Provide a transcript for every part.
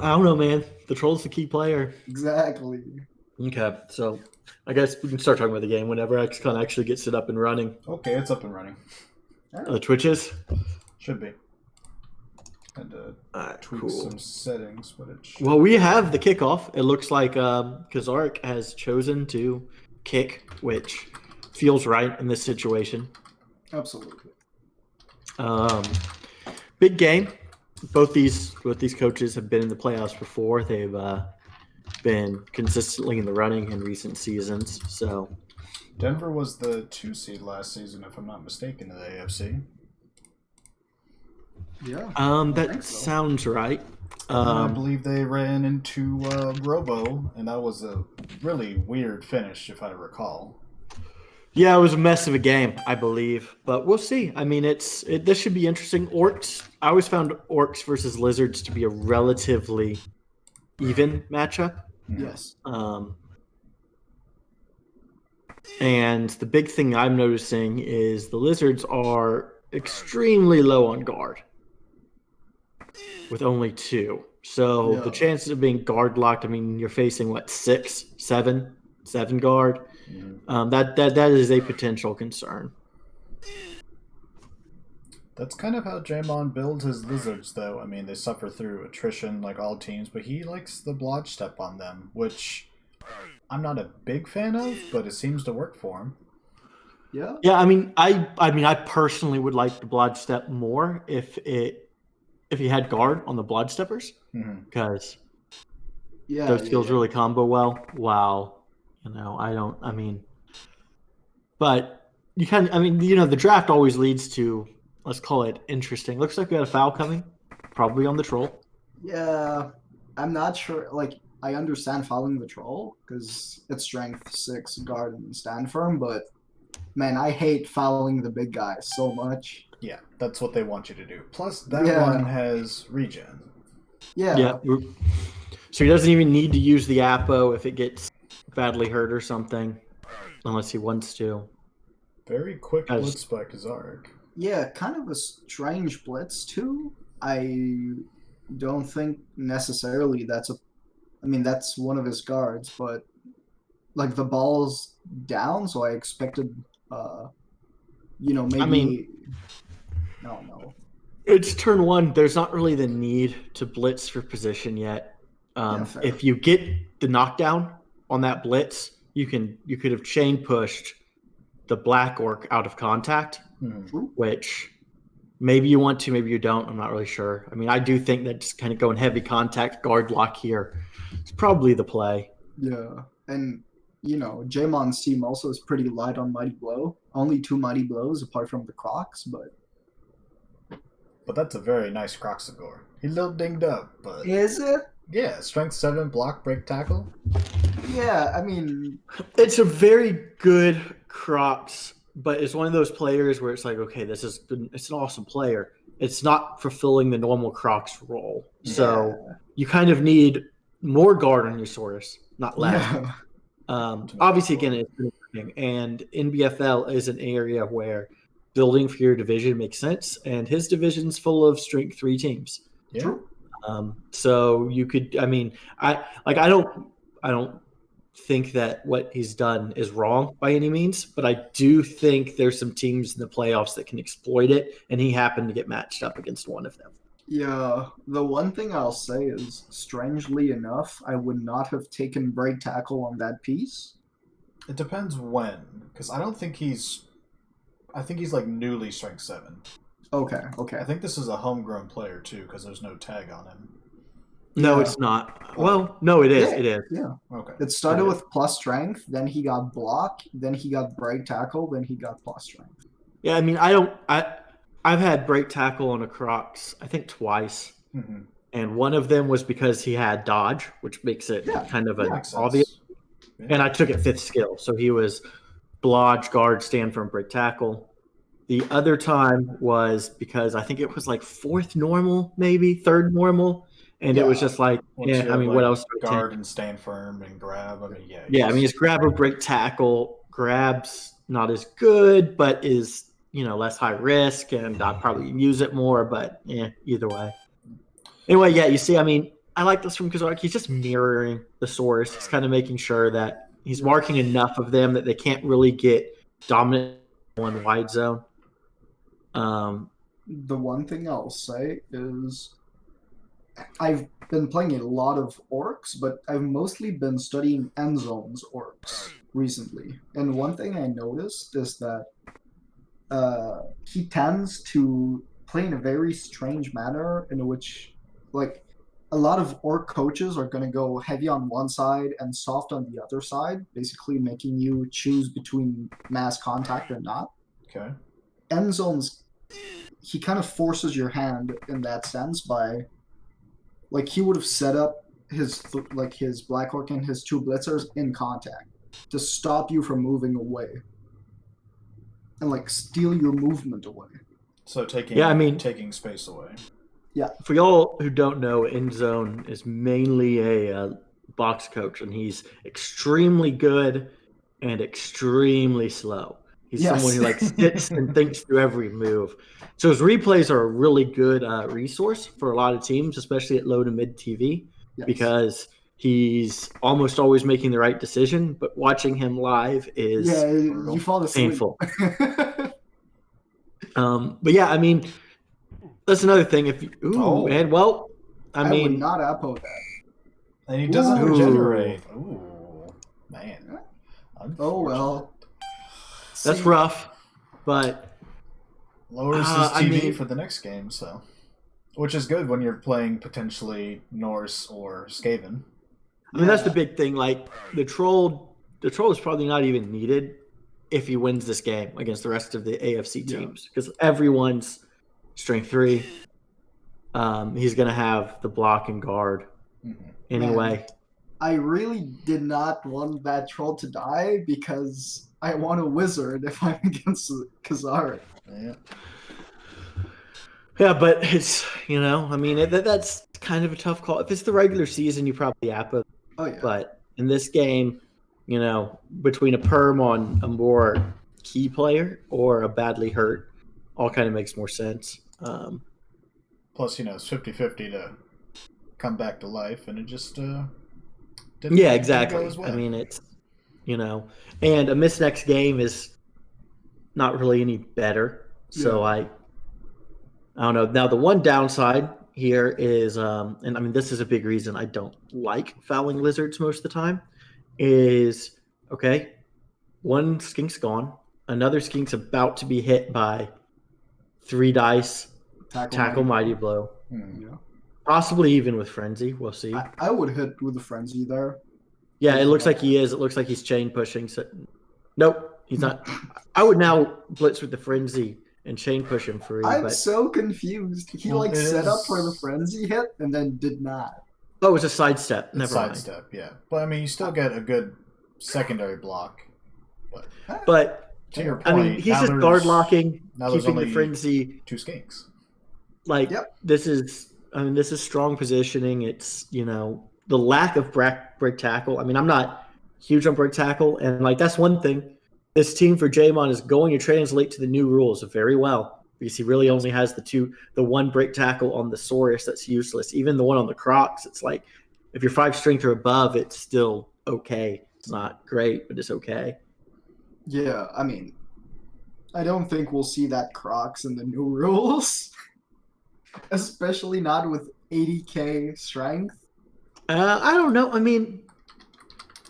I don't know, man. The troll's the key player. Exactly. Okay, so I guess we can start talking about the game whenever XCon actually gets it up and running. Okay, it's up and running. Twitches? Should be. Had to tweak cool. some settings, but it should. Well, we have the kickoff. It looks like Kazark has chosen to kick, which feels right in this situation. Absolutely. Big game. Both these coaches have been in the playoffs before. They've been consistently in the running in recent seasons. So Denver was the 2 seed last season, if I'm not mistaken, in the AFC. Yeah. That sounds right. I believe they ran into Robo, and that was a really weird finish, if I recall. Yeah, it was a mess of a game, I believe, but we'll see. I mean, this should be interesting. Orcs. I always found Orcs versus Lizards to be a relatively even matchup. Yes. And the big thing I'm noticing is the Lizards are extremely low on guard, with only 2. So the chances of being guard locked, I mean, you're facing what, 6, 7 guard. That is a potential concern. That's kind of how Jamon builds his Lizards, though. I mean, they suffer through attrition like all teams, but he likes the blodge step on them, which I'm not a big fan of, but it seems to work for him. Yeah. Yeah, I mean, I personally would like the blodge step more if he had guard on the blodge steppers, because those skills really combo well. Wow. But you can, the draft always leads to, let's call it interesting. Looks like we got a foul coming, probably on the troll. Yeah, I'm not sure. Like, I understand fouling the troll because it's strength 6 guard and stand firm, but man, I hate fouling the big guys so much. Yeah, that's what they want you to do. Plus, that one has regen. Yeah. So he doesn't even need to use the Apo if it gets badly hurt or something, unless he wants to. Very quick blitz by Kazark. Yeah, kind of a strange blitz too. I don't think necessarily that's one of his guards, but like the ball's down, so I expected maybe I don't know. It's turn 1. There's not really the need to blitz for position yet. If you get the knockdown on that blitz, you could have chain pushed the black orc out of contact, which maybe you want to, maybe you don't. I'm not really sure. I mean, I do think that just kind of going heavy contact guard lock here is probably the play. Yeah, and Jamon's team also is pretty light on Mighty Blow. Only 2 Mighty Blows apart from the Crocs, but that's a very nice Croxagore. He's a little dinged up, but is it? Yeah, strength 7, block, break, tackle. Yeah, I mean, it's a very good Crocs, but it's one of those players where it's like, okay, it's an awesome player. It's not fulfilling the normal Crocs role. So you kind of need more guard on your Saurus, not less. Yeah. Obviously, again, it's working, and NBFL is an area where building for your division makes sense, and his division's full of strength 3 teams. Yeah. True. So you could, I don't think that what he's done is wrong by any means, but I do think there's some teams in the playoffs that can exploit it, and he happened to get matched up against one of them. Yeah, the one thing I'll say is, strangely enough, I would not have taken break tackle on that piece. It depends when, because I think he's like newly strength 7. Okay. I think this is a homegrown player too, because there's no tag on him. No, it's not. Well, no, it is. Yeah. It is. Yeah. Okay. It started with plus strength, then he got block, then he got break tackle, then he got plus strength. Yeah, I've had break tackle on a Crocs, I think twice. And one of them was because he had dodge, which makes it kind of an obvious. Yeah. And I took it 5th skill. So he was blodge, guard, stand firm, break tackle. The other time was because I think it was like 4th normal, maybe 3rd normal. And it was just like, what else? Guard and stand firm and grab. It's grab or break tackle. Grab's not as good, but is, less high risk, and I'd probably use it more, but either way. Anyway, you see, I like this from Kazark. He's just mirroring the source. He's kind of making sure that he's marking enough of them that they can't really get dominant one wide zone. The one thing I'll say is I've been playing a lot of orcs, but I've mostly been studying end zones orcs recently. And one thing I noticed is that he tends to play in a very strange manner in which, like, a lot of orc coaches are going to go heavy on one side and soft on the other side, basically making you choose between mass contact or not. Okay. End zones, he kind of forces your hand in that sense by, like, he would have set up his Black Orc and his 2 blitzers in contact to stop you from moving away and, like, steal your movement away. So taking space away. Yeah. For y'all who don't know, End Zone is mainly a box coach, and he's extremely good and extremely slow. He's someone who like sits and thinks through every move. So his replays are a really good resource for a lot of teams, especially at low to mid TV, because he's almost always making the right decision. But watching him live is you fall asleep. painful. But yeah, I mean, that's another thing. If you, I mean, would not appo that. And he doesn't regenerate. Ooh, man. Oh well. That's rough, but lowers his TV for the next game, so which is good when you're playing potentially Norse or Skaven. I mean, that's the big thing. Like the troll is probably not even needed if he wins this game against the rest of the AFC teams because everyone's strength 3. He's gonna have the block and guard anyway. Man, I really did not want that troll to die because I want a wizard if I'm against Kazar. Yeah, but it's I mean that's kind of a tough call. If it's the regular season, you probably appa. Oh yeah. But in this game, between a perm on a more key player or a badly hurt, all kind of makes more sense. Plus, it's 50-50 to come back to life, and it just didn't exactly. go as well. I mean, it's and a miss next game is not really any better. So I don't know. Now the one downside here is, and I mean this is a big reason I don't like fouling lizards most of the time, is one skink's gone, another skink's about to be hit by 3 dice, tackle mighty blow. Possibly even with frenzy. We'll see. I would hit with the frenzy there. Yeah, it looks like he is. It looks like he's chain pushing. So, nope, he's not. I would now blitz with the frenzy and chain push him free. I'm so confused. He set up for the frenzy hit and then did not. Oh, it was a sidestep. Never mind. Sidestep, yeah. But I mean, you still get a good secondary block. But to your point, I mean, he's just guard locking, keeping only the frenzy. 2 skinks. Like this is strong positioning. It's the lack of break tackle. I mean, I'm not huge on break tackle, and that's one thing. This team for Jamon is going to translate to the new rules very well because he really only has the one break tackle on the Saurus that's useless. Even the one on the Crocs, it's like if you're 5 strength or above, it's still okay. It's not great, but it's okay. Yeah, I mean, I don't think we'll see that Crocs in the new rules, especially not with 80k strength. I don't know. I mean,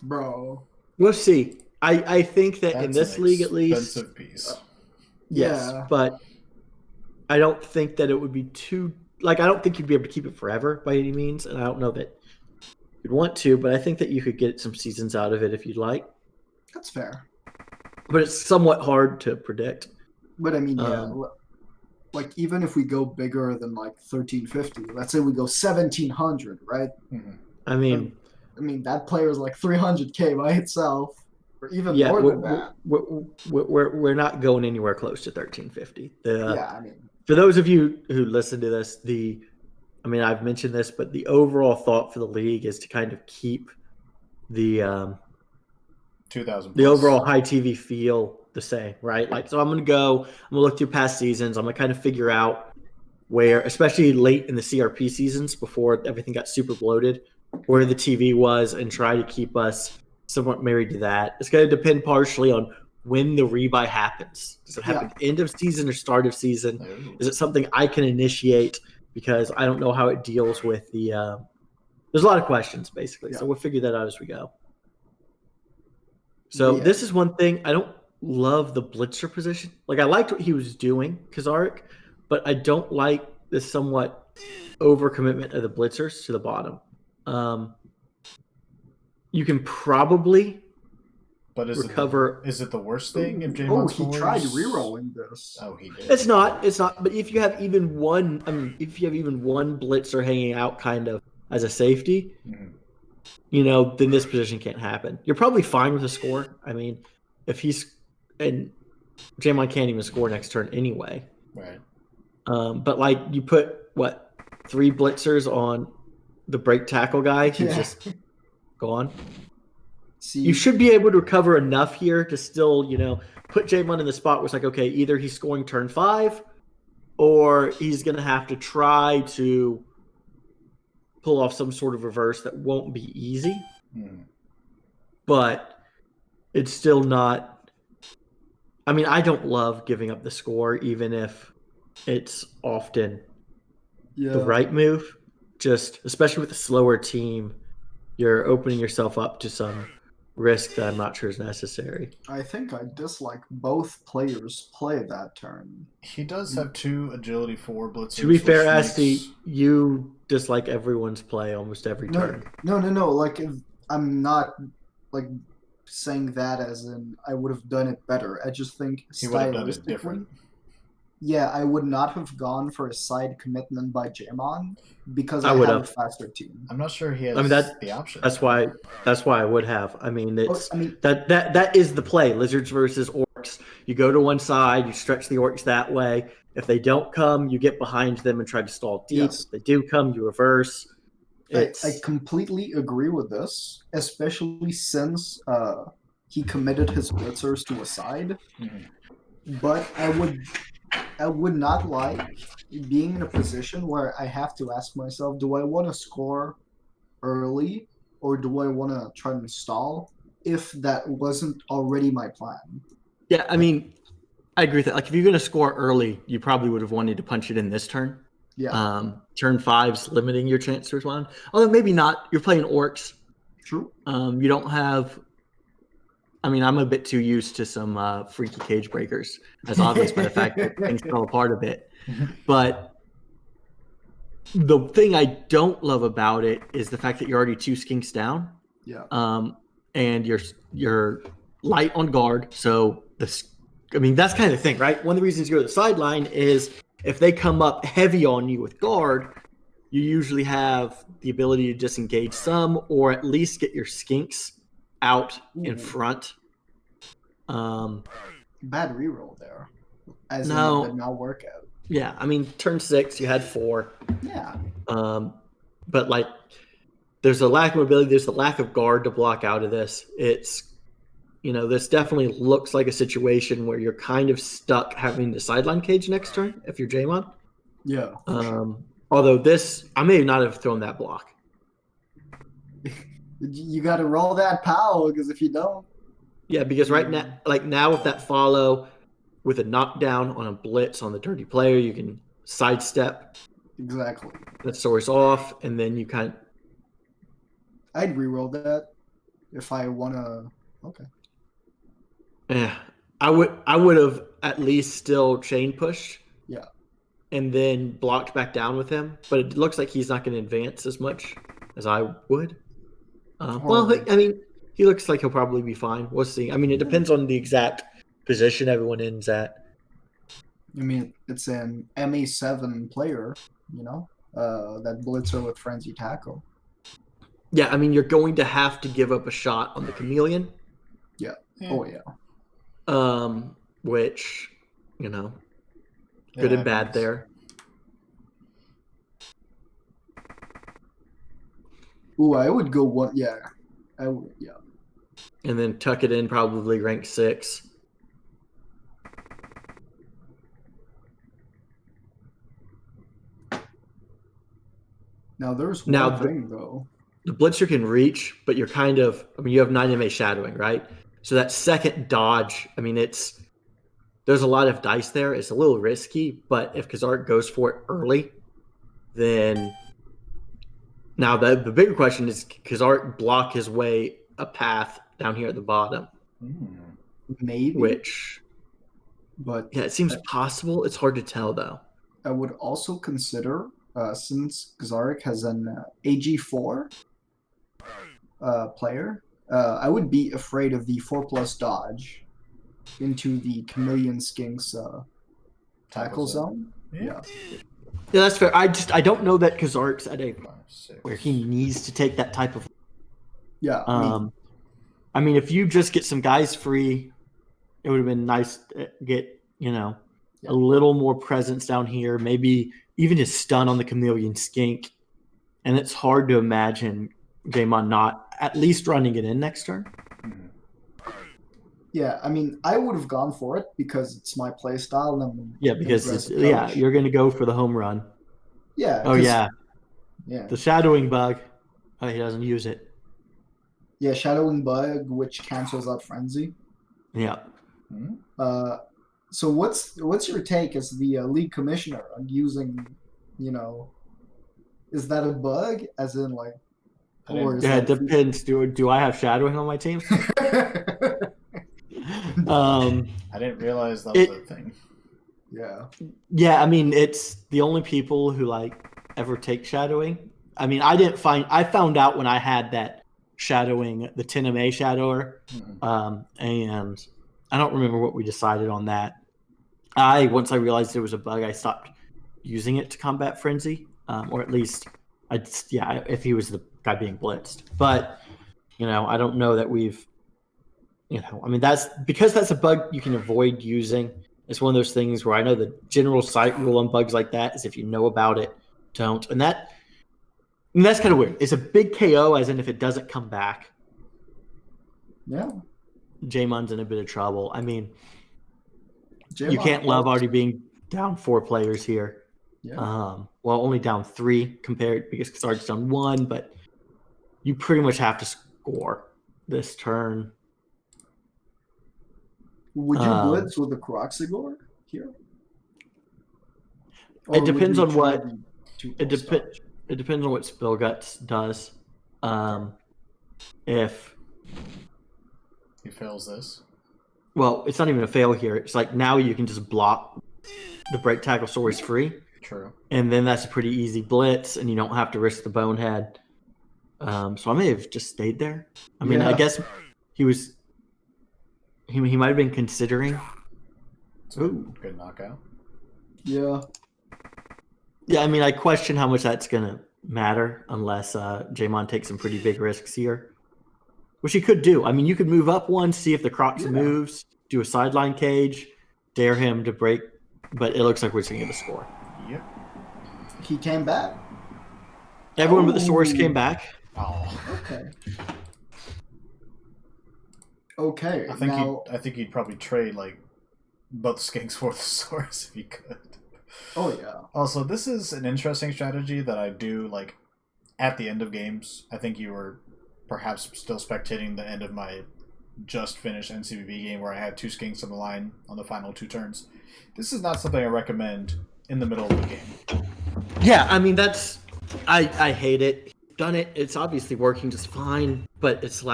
bro, we'll see. I think that in this league, at least, expensive piece. Yes, but I don't think that it would be too. I don't think you'd be able to keep it forever by any means, and I don't know that you'd want to. But I think that you could get some seasons out of it if you'd like. That's fair. But it's somewhat hard to predict. But I mean, even if we go bigger than 1350, let's say we go 1700, right? Mm-hmm. I mean, that player is 300k by itself, or even more than that. We're not going anywhere close to 1350. I mean, for those of you who listen to this, I've mentioned this, but the overall thought for the league is to kind of keep the 2000 the overall high TV feel the same, right? So I'm gonna look through past seasons. I'm gonna kind of figure out where, especially late in the CRP seasons before everything got super bloated, where the TV was, and try to keep us somewhat married to that. It's going to depend partially on when the rebuy happens. Does it happen end of season or start of season? Is it something I can initiate? Because I don't know how it deals with the there's a lot of questions, basically. So we'll figure that out as we go. So this is one thing. I don't love the blitzer position. Like, I liked what he was doing, Kazaric, but I don't like the somewhat overcommitment of the blitzers to the bottom. You can probably recover. Is it the worst thing if Jamon scores? He tried rerolling this. Oh, he did. It's not. But if you have even one, if you have even one blitzer hanging out, kind of as a safety, then this position can't happen. You're probably fine with a score. I mean, if he's and Jamon can't even score next turn anyway. Right. But like, you put 3 blitzers on the break tackle guy who's just gone. See, you should be able to recover enough here to still, put Jamon in the spot where it's like, okay, either he's scoring turn 5 or he's going to have to try to pull off some sort of reverse that won't be easy. But it's still not. I mean, I don't love giving up the score, even if it's often the right move. Just, especially with a slower team, you're opening yourself up to some risk that I'm not sure is necessary. I think I dislike both players play that turn. He does have 2 agility 4 blitzers. To be fair, Asti, you dislike everyone's play almost every turn. No. Like, I'm not saying that as in I would have done it better. I just think he would have done it different. Yeah, I would not have gone for a side commitment by Jamon because I have a faster team. I'm not sure he has the option. That's why I would have. I mean, that is the play. Lizards versus orcs. You go to one side, you stretch the orcs that way. If they don't come, you get behind them and try to stall deep. Yes. If they do come, you reverse. I completely agree with this, especially since he committed his blitzers to a side. But I would not like being in a position where I have to ask myself, do I want to score early or do I want to try and stall if that wasn't already my plan? Yeah, I mean, I agree with that. Like, if you're going to score early, you probably would have wanted to punch it in this turn. Yeah. Turn 5's limiting your chance to respond. Although maybe not. You're playing orcs. True. You don't have. I mean, I'm a bit too used to some freaky cage breakers, as obvious by the fact that things fell apart a bit. But the thing I don't love about it is the fact that you're already 2 skinks down. Yeah. And you're light on guard. So that's kind of the thing, right? One of the reasons you go to the sideline is if they come up heavy on you with guard, you usually have the ability to disengage some, or at least get your skinks out in front. Bad reroll there. As no, in did not work out. Yeah, I mean, turn 6, you had 4. Yeah. But like, there's a lack of ability. There's the lack of guard to block out of this. It's, this definitely looks like a situation where you're kind of stuck having the sideline cage next turn if you're Jamon. Yeah. Although I may not have thrown that block. You got to roll that POW, because if you don't. Yeah, because right now with that follow with a knockdown on a blitz on the dirty player, you can sidestep. Exactly. That source off, and then you kind of. I'd reroll that if I want to. Okay. Yeah, I would have at least still chain pushed. Yeah. And then blocked back down with him, but it looks like he's not going to advance as much as I would. Well, I mean, he looks like he'll probably be fine. We'll see. I mean, it depends on the exact position everyone ends at. I mean, it's an MA7 player, that blitzer with frenzy tackle. Yeah, I mean, you're going to have to give up a shot on the chameleon. Yeah. Oh, yeah. Which, good and bad there. Ooh, I would go one. Yeah, I would. Yeah. And then tuck it in, probably rank 6. Now there's Now, one thing though. The blitzer can reach, but you're kind of, I mean, you have 9 MA shadowing, right? So that second dodge, I mean, there's a lot of dice there. It's a little risky, but if Kazark goes for it early, then now the bigger question is, Kazark block his way a path down here at the bottom? Maybe. But yeah, it seems possible. It's hard to tell, though. I would also consider, since Kazark has an AG4 player, I would be afraid of the 4+ dodge into the Chameleon Skinks tackle zone. Yeah. Yeah, that's fair. I don't know that Kazark's at a where he needs to take that type of. Yeah. I mean, if you just get some guys free, it would have been nice to get a little more presence down here. Maybe even his stun on the Chameleon Skink, and it's hard to imagine Jaemon not at least running it in next turn. Yeah, I mean, I would have gone for it because it's my play style. And because you're going to go for the home run. Yeah. Oh yeah. Yeah. The shadowing bug. Oh, he doesn't use it. Yeah, shadowing bug, which cancels out frenzy. Yeah. So what's your take as the league commissioner on using, is that a bug? As in like, it depends. Do I have shadowing on my team? I didn't realize that was a thing. Yeah. Yeah, I mean, it's the only people who ever take shadowing. I mean, I found out when I had that shadowing, the 10 MA shadower, and I don't remember what we decided on that. Once I realized it was a bug, I stopped using it to combat frenzy, or at least if he was the guy being blitzed. But I don't know that we've. I mean, that's a bug you can avoid using. It's one of those things where I know the general site rule on bugs like that is if you know about it, don't. And that's kind of weird. It's a big KO, as in if it doesn't come back. Yeah. Jaemon's in a bit of trouble. I mean, you can't love already being down 4 players here. Yeah. Well, only down 3 compared because Kazark's down 1, but you pretty much have to score this turn. Would you blitz with a Croxigor here? It depends on what. It depends on what Spillguts does. If he fails this, well, it's not even a fail here. It's like now you can just block the break tackle stories free. True. And then that's a pretty easy blitz, and you don't have to risk the bonehead. So I may have just stayed there. I mean, I guess he was. He might have been considering. Good knockout. Yeah. Yeah, I mean, I question how much that's going to matter unless Jaemon takes some pretty big risks here. Which he could do. I mean, you could move up one, see if the Crocs moves, do a sideline cage, dare him to break, but it looks like we're just going to get a score. Yep. He came back? Everyone but the Saurus came back. Oh. Okay. Okay. I think he'd probably trade both skinks for the Saurus if he could. Oh yeah. Also, this is an interesting strategy that I do at the end of games. I think you were perhaps still spectating the end of my just finished NCBB game where I had 2 skinks on the line on the final 2 turns. This is not something I recommend in the middle of the game. Yeah, I mean I hate it. Done it. It's obviously working just fine, but it's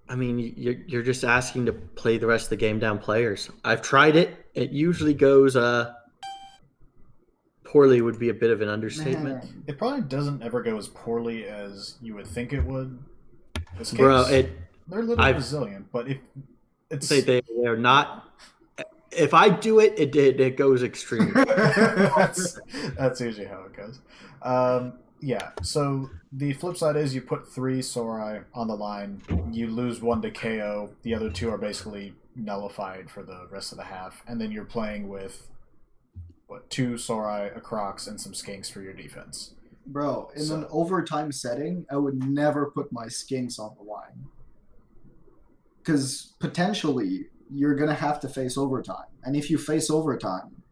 I mean, you're just asking to play the rest of the game down players. I've tried it. It usually goes poorly would be a bit of an understatement. It probably doesn't ever go as poorly as you would think it would. Bro, they're a little resilient, but if it's they're not. If I do it, it goes extreme. That's usually how it goes. Yeah, so the flip side is you put 3 Sorai on the line, you lose 1 to KO, the other 2 are basically nullified for the rest of the half, and then you're playing with 2 Sorai, a Crocs, and some skinks for your defense. Bro, in an overtime setting, I would never put my skinks on the line. Because potentially, you're going to have to face overtime. And if you face overtime,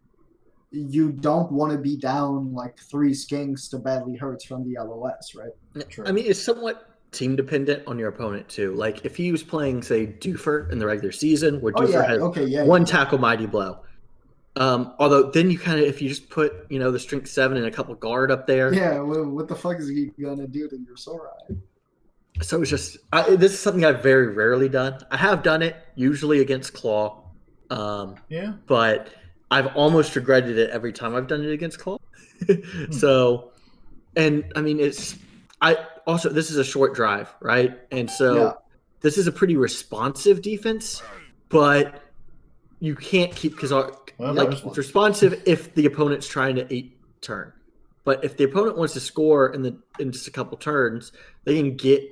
you don't want to be down like 3 skinks to badly hurts from the LOS, right? True. I mean, it's somewhat team dependent on your opponent too. Like if he was playing, say, Doofer in the regular season, where Doofer has one tackle mighty blow. Although then you kind of, if you just put, the strength 7 and a couple guard up there. Yeah, well, what the fuck is he gonna do to your Sorai? So it's just, this is something I've very rarely done. I have done it, usually against Claw. But I've almost regretted it every time I've done it against Claw. So, and I mean, this is a short drive, right? And so this is a pretty responsive defense, but you can't keep, because it's responsive if the opponent's trying to 8-turn. But if the opponent wants to score in just a couple turns, they can get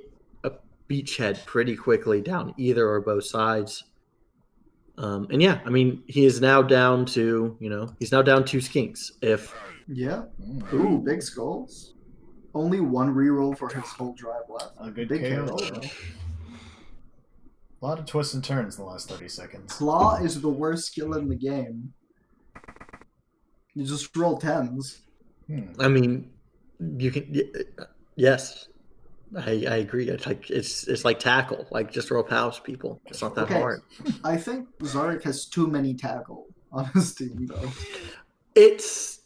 a beachhead pretty quickly down either or both sides. And yeah, I mean, he is now down to, 2 skinks. Ooh, big skulls. Only 1 reroll for his whole drive left. A good KO. A lot of twists and turns in the last 30 seconds. Claw is the worst skill in the game. You just roll 10s. I mean, you can. Yes, I agree. It's like tackle. Like just roll pals, people. It's not that hard. I think Zarek has too many tackle on his team, though. It's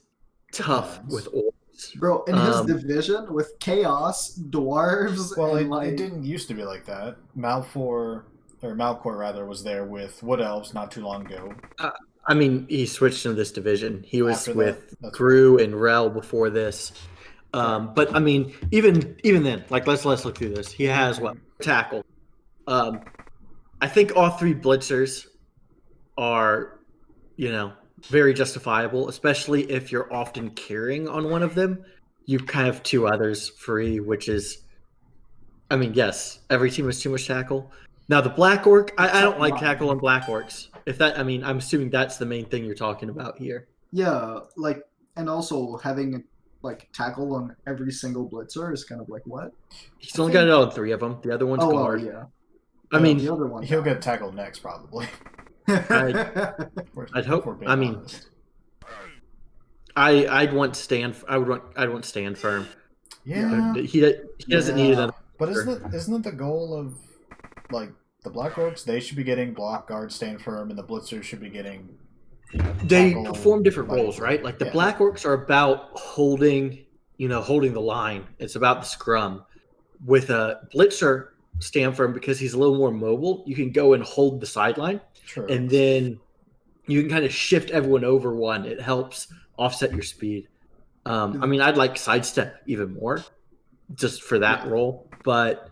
tough with orbs. Bro, in his division with Chaos, Dwarves, it didn't used to be like that. Malcor was there with Wood Elves not too long ago. I mean, he switched into this division. He was with Gru and Rel before this. But I mean, even then, like let's look through this. He has tackle. I think all 3 blitzers are, very justifiable, especially if you're often carrying on one of them. You kind of have 2 others free, which is, I mean, yes, every team has too much tackle. Now the Black Orc, I don't like tackle on Black Orcs. I'm assuming that's the main thing you're talking about here. Yeah, and also having tackle on every single blitzer is kind of like what? He's only got it on 3 of them. The other one's guard. Yeah. I mean, the other one he'll get tackled next probably. I'd hope. I mean, I'd want stand. I'd want stand firm. Yeah. He doesn't need another. But isn't it the goal of the Black Orcs? They should be getting block, guard, stand firm, and the blitzers should be getting. They perform different roles, right? Like the Black Orcs are about holding the line. It's about the scrum. With a blitzer, stand firm, because he's a little more mobile. You can go and hold the sideline, and then you can kind of shift everyone over one. It helps offset your speed. I mean, I'd like sidestep even more, just for that role. But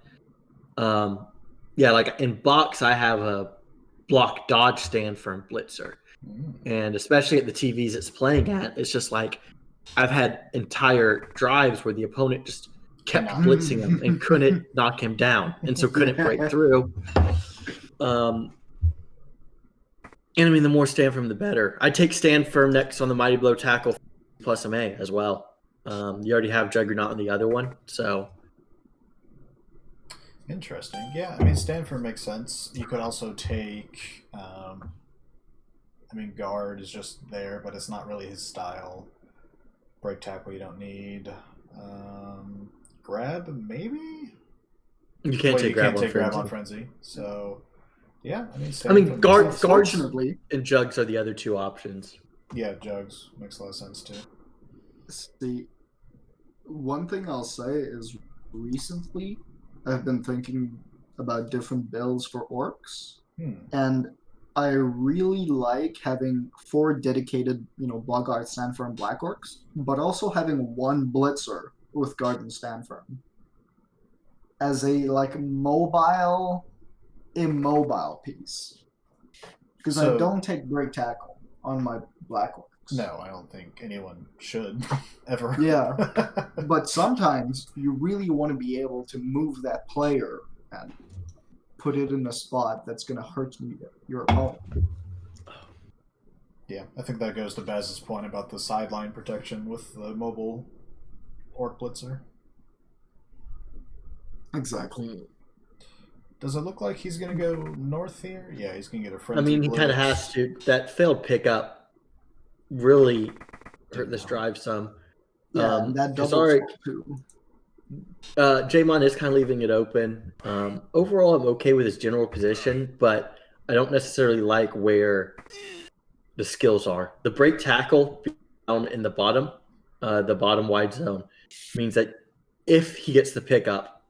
like in box, I have a block, dodge, stand firm blitzer. And especially at the TVs it's playing at, it's just like I've had entire drives where the opponent just kept blitzing him and couldn't knock him down, and so couldn't break through. And I mean, the more stand firm, the better. I take stand firm next on the Mighty Blow tackle plus MA as well. You already have Juggernaut on the other one, so. Interesting. Yeah, I mean, stand firm makes sense. You could also take. Guard is just there, but it's not really his style. Break tackle you don't need. Grab, maybe? You can't take grab on frenzy. So, yeah. Guard, fortunately, and Jugs are the other 2 options. Yeah, Jugs makes a lot of sense too. See, one thing I'll say is recently I've been thinking about different builds for orcs, and I really like having 4 dedicated, block, guard, stand firm black orcs, but also having 1 blitzer with guard and stand firm as a mobile, immobile piece. Because I don't take break tackle on my black orcs. No, I don't think anyone should ever. Yeah, but sometimes you really want to be able to move that player and put it in a spot that's going to hurt your opponent. Yeah, I think that goes to Baz's point about the sideline protection with the mobile Orc Blitzer. Exactly. Does it look like he's going to go north here? Yeah, he's going to get a frenzy. I mean, he kind of has to. That failed pickup really hurt this drive some. Yeah, that double too. Jamon is kind of leaving it open. Overall, I'm okay with his general position, but I don't necessarily like where the skills are. The break tackle down in the bottom wide zone, means that if he gets the pickup,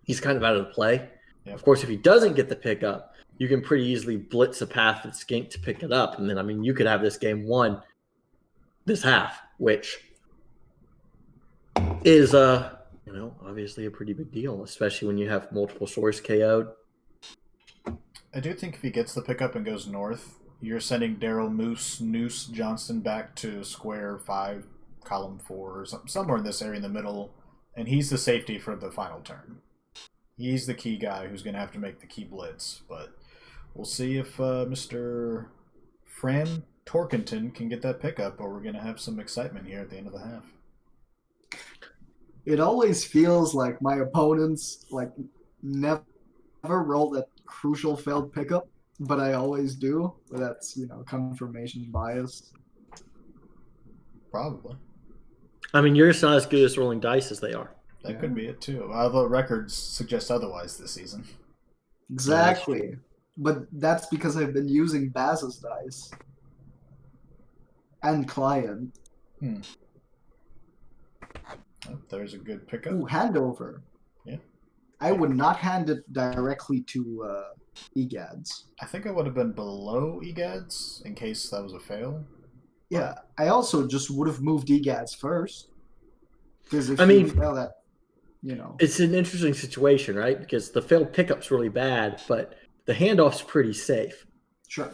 he's kind of out of the play. Yep. Of course, if he doesn't get the pickup, you can pretty easily blitz a path with Skink to pick it up. And then, you could have this game won this half, which is, obviously a pretty big deal, especially when you have multiple source KO'd. I do think if he gets the pickup and goes north, you're sending Daryl Noose Johnson back to square 5, column 4, or somewhere in this area in the middle, and he's the safety for the final turn. He's the key guy who's going to have to make the key blitz, but we'll see if Mr. Fran Torkington can get that pickup, or we're going to have some excitement here at the end of the half. It always feels like my opponents never roll that crucial failed pickup, but I always do. But that's confirmation bias. Probably. You're just not as good as rolling dice as they are. That could be it too. Although records suggest otherwise this season. Exactly. But that's because I've been using Baz's dice. And client. Oh, there's a good pickup. Ooh, handover. Yeah. I would not hand it directly to Egads. I think I would have been below Egads in case that was a fail. Yeah, I also just would have moved Egads first. Because if you fail that, It's an interesting situation, right? Because the failed pickup's really bad, but the handoff's pretty safe. Sure.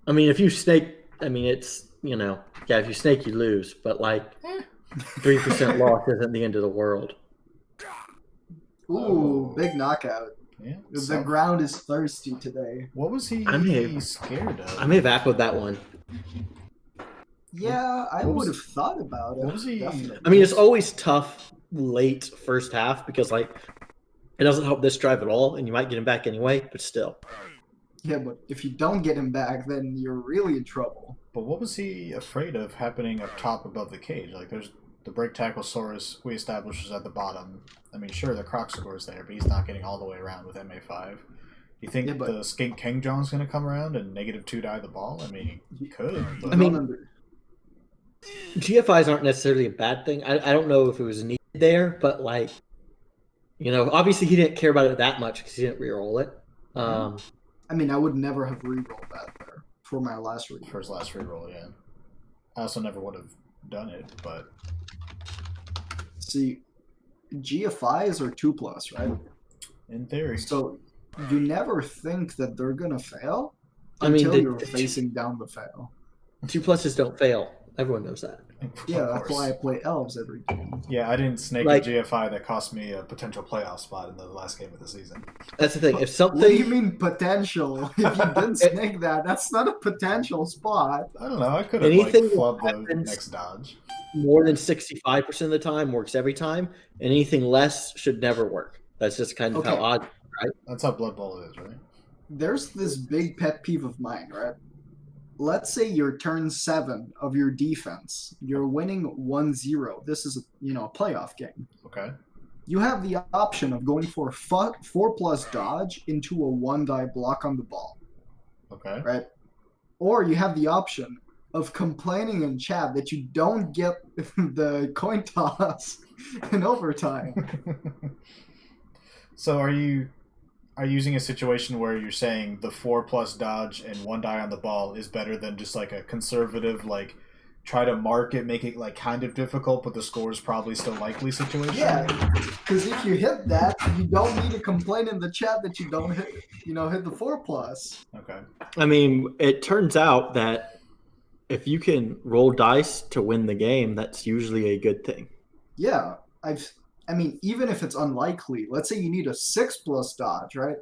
If you snake, it's, if you snake, you lose, but 3% loss isn't the end of the world. Ooh, big knockout. Yeah, the ground is thirsty today. What was he scared of? I may have echoed that one. Yeah, I would have thought about it. What was he? Definitely. It's always tough late first half because it doesn't help this drive at all, and you might get him back anyway, but still. Yeah, but if you don't get him back, then you're really in trouble. But what was he afraid of happening up top above the cage? There's the break tackle Saurus we established is at the bottom. Sure, the Croc score's there, but he's not getting all the way around with MA5. You think the Skink King John's going to come around and -2 die the ball? He could. But... GFIs aren't necessarily a bad thing. I don't know if it was needed there, but obviously he didn't care about it that much because he didn't reroll it. I would never have rerolled that there for my last reroll. For his last reroll, yeah. I also never would have done it, but... See, GFIs are 2+, right? In theory. So you never think that they're going to fail until you're facing down the fail. 2+s don't fail. Everyone knows that. Yeah, that's why I play elves every game. Yeah, I didn't snake a GFI that cost me a potential playoff spot in the last game of the season. That's the thing. If something... What do you mean potential? If you didn't snake that, that's not a potential spot. I don't know. I could have flubbed the next dodge. More than 65% of the time works every time, and anything less should never work. That's just kind of how odd, right? That's how Blood Bowl is, right? There's this big pet peeve of mine, right? Let's say you're turn 7 of your defense. You're winning 1-0. This is a playoff game. Okay. You have the option of going for a 4+ dodge into a 1-die block on the ball. Okay. Right? Or you have the option of complaining in chat that you don't get the coin toss in overtime. So are you using a situation where you're saying the 4+ dodge and 1 die on the ball is better than just a conservative, try to mark it, make it kind of difficult, but the score is probably still likely situation? Yeah, because if you hit that, you don't need to complain in the chat that you don't hit the 4+. Okay. It turns out that if you can roll dice to win the game, that's usually a good thing. Yeah, even if it's unlikely, let's say you need a 6+ dodge, right?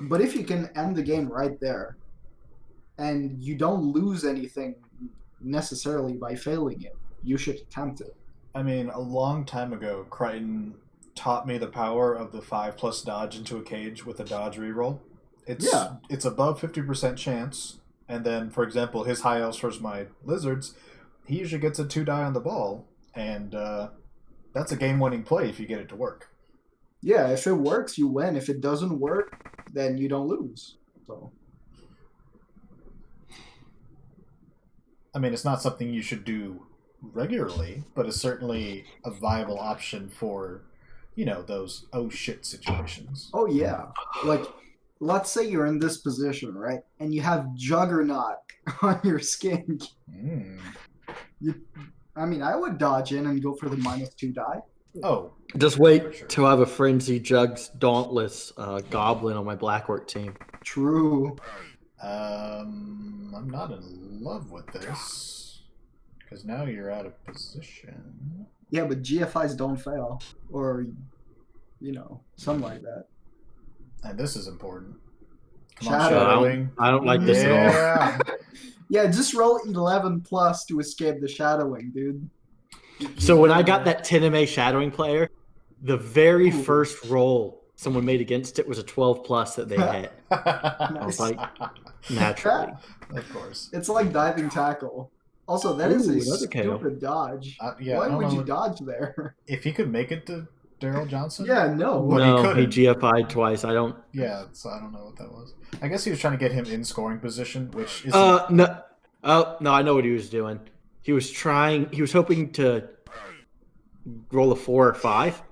But if you can end the game right there, and you don't lose anything necessarily by failing it, you should attempt it. A long time ago, Crichton taught me the power of the 5+ dodge into a cage with a dodge reroll. It's above 50% chance, And then, for example, his high elves versus my lizards, he usually gets a 2-die on the ball, and that's a game-winning play if you get it to work. Yeah, if it works, you win. If it doesn't work, then you don't lose. So, I mean, it's not something you should do regularly, but it's certainly a viable option for, those oh shit situations. oh yeah, like let's say you're in this position, right, and you have Juggernaut on your skink. I mean, I would dodge in and go for the -2 die. Oh, just wait till I have a Frenzy Jugs Dauntless Goblin on my Blackwork team. True. I'm not in love with this because now you're out of position. Yeah, but GFIs don't fail, or something like that. And this is important. Come Shadowing. on, I don't like this at all. Yeah, just roll 11 plus to escape the shadowing, dude. So when I got that 10 MA shadowing player, the very first roll someone made against it was a 12 plus that they hit. I was like, naturally. Of course. It's like diving tackle. Also, that is a stupid dodge. Why would you dodge there? If he could make it to Daryl Johnson? Yeah, no. But he GFI'd twice. I don't. Yeah, so I don't know what that was. I guess he was trying to get him in scoring position, which is. No. Oh, no, I know what he was doing. He was hoping to roll a 4 or 5.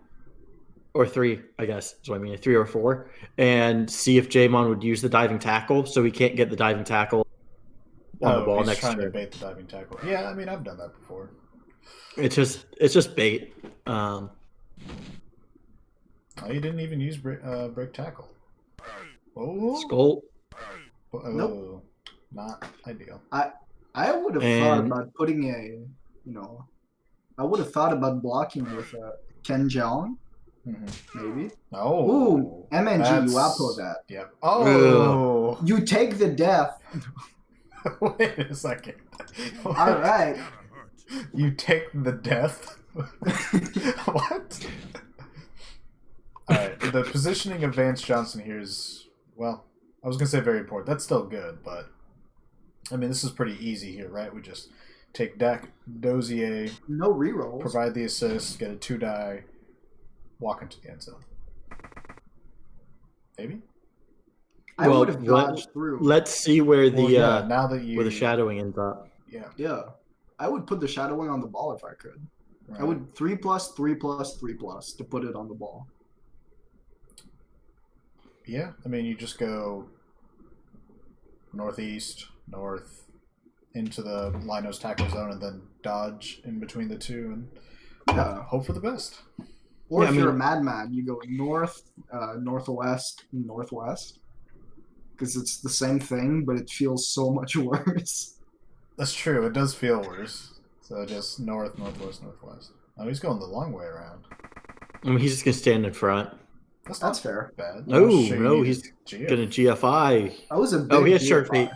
Or 3, I guess, is what I mean, 3 or 4, and see if Jamon would use the diving tackle, so he can't get the diving tackle on the ball next trying turn. To bait the diving tackle. Yeah, I mean, I've done that before. It's just bait. Oh, you didn't even use break tackle. Oh, Skull. Nope. Not ideal. I would have thought about putting I would have thought about blocking with Ken Jeong. Maybe. Oh. Ooh, MNG, you output that. Yep. Oh. You take the death. Wait a second. All right. You take the death? What? All right. The positioning of Vance Johnson here is, well, I was going to say very important. That's still good, but I mean, this is pretty easy here, right? We just take deck, Dozier. No rerolls. Provide the assist, get a 2-die. Walk into the end zone. Maybe? I would have dodged through. Let's see where the now that where the shadowing ends up. Yeah. Yeah. I would put the shadowing on the ball if I could. Right. I would 3+, 3+, 3+ to put it on the ball. Yeah, I mean, you just go northeast, north, into the Linos tackle zone, and then dodge in between the two, and hope for the best. Or if you're a madman, you go north, northwest, northwest. Because it's the same thing, but it feels so much worse. That's true. It does feel worse. So just north, northwest, northwest. Oh, he's going the long way around. I mean, he's just going to stand in front. That's fair. Bad. No, he's going to GFI. That was a big he has GFI. sure feet.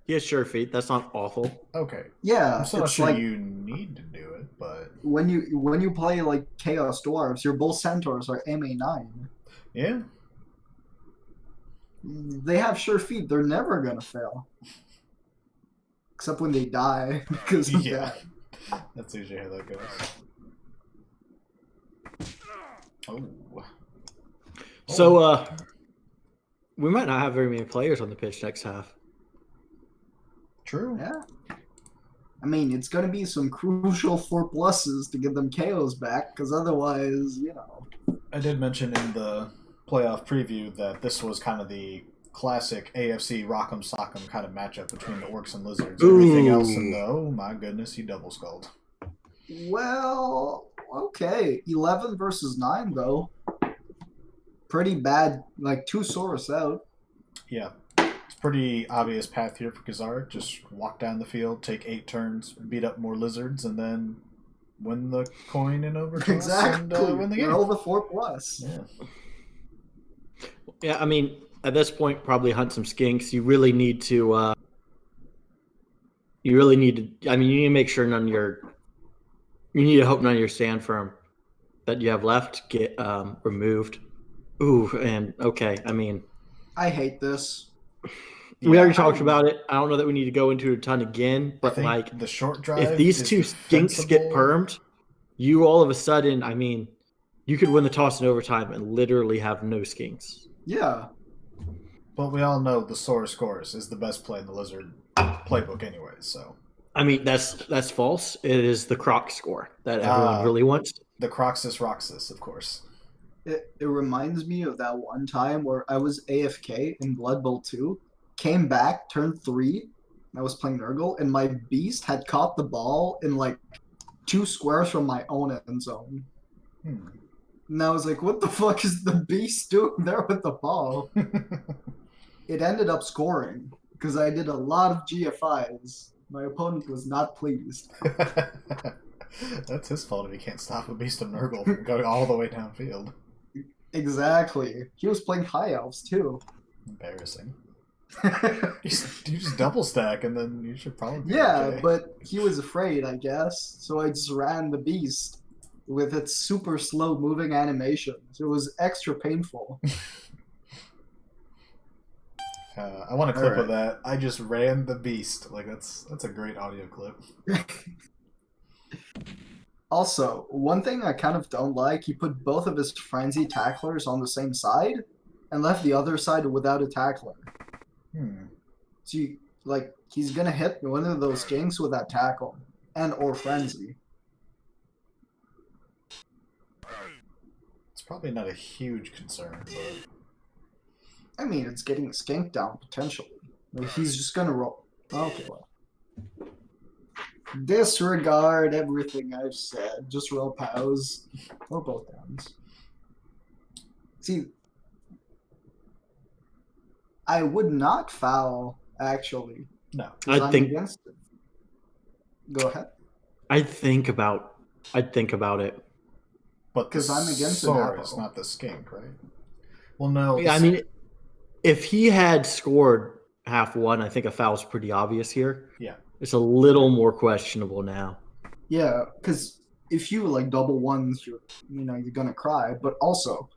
He has sure feet. That's not awful. Okay. Yeah, I'm still not sure you need to do it, but when you play like Chaos Dwarves, your bull centaurs are MA9. Yeah. They have sure feet. They're never gonna fail, except when they die because of that. That's usually how that goes. Oh. So we might not have very many players on the pitch next half. True. Yeah. I mean, it's going to be some crucial 4+s to get them KOs back, because otherwise, I did mention in the playoff preview that this was kind of the classic AFC Rock'em Sock'em kind of matchup between the Orcs and Lizards. Everything else in the, oh my goodness, you double skulled. Well, okay. 11 versus 9, though. Pretty bad, like 2 Saurus out. Yeah. Pretty obvious path here for Kazar. Just walk down the field, take 8 turns, beat up more lizards, and then win the coin in overtime. Exactly. And win the game. Roll the 4+. Yeah. Yeah, I mean, at this point, probably hunt some skinks. You really need to. I mean, you need to make sure none of your. You need to hope none of your stand firm that you have left get removed. Ooh, and okay. I mean, I hate this. we already talked about it. I don't know that we need to go into it a ton again, but like the short drive, if these two skinks get permed, you all of a sudden, I mean, you could win the toss in overtime and literally have no skinks. Yeah. But we all know the Sora Scores is the best play in the Lizard playbook anyway, so. I mean, that's false. It is the Croc score that everyone really wants. The Croxus Roxus, of course. It reminds me of that one time where I was AFK in Blood Bowl 2, came back, turned 3, I was playing Nurgle, and my beast had caught the ball in like 2 squares from my own end zone. And I was like, what the fuck is the beast doing there with the ball? It ended up scoring because I did a lot of GFIs. My opponent was not pleased. That's his fault if he can't stop a beast of Nurgle from going all the way downfield. Exactly. He was playing High Elves too. Embarrassing. You just double stack and then you should probably be okay. But he was afraid, I guess. So I just ran the beast with its super slow moving animations. It was extra painful. I want a clip of that. I just ran the beast. Like that's a great audio clip. Also, one thing I kind of don't like, he put both of his frenzy tacklers on the same side and left the other side without a tackler. So he's gonna hit one of those skinks with that tackle and or frenzy. It's probably not a huge concern, but I mean, it's getting a skink down potentially. Like, he's just gonna roll. Okay, well. Disregard everything I've said. Just roll POWs or both ends. See, I would not foul, actually. No. I think against it. Go ahead. I'd think about it. But because I'm against sword, it's not the skink, right? Well, no. Yeah, I mean, if he had scored half one, I think a foul's pretty obvious here. Yeah. It's a little more questionable now. Yeah, because if you like double ones, you're gonna cry. But also,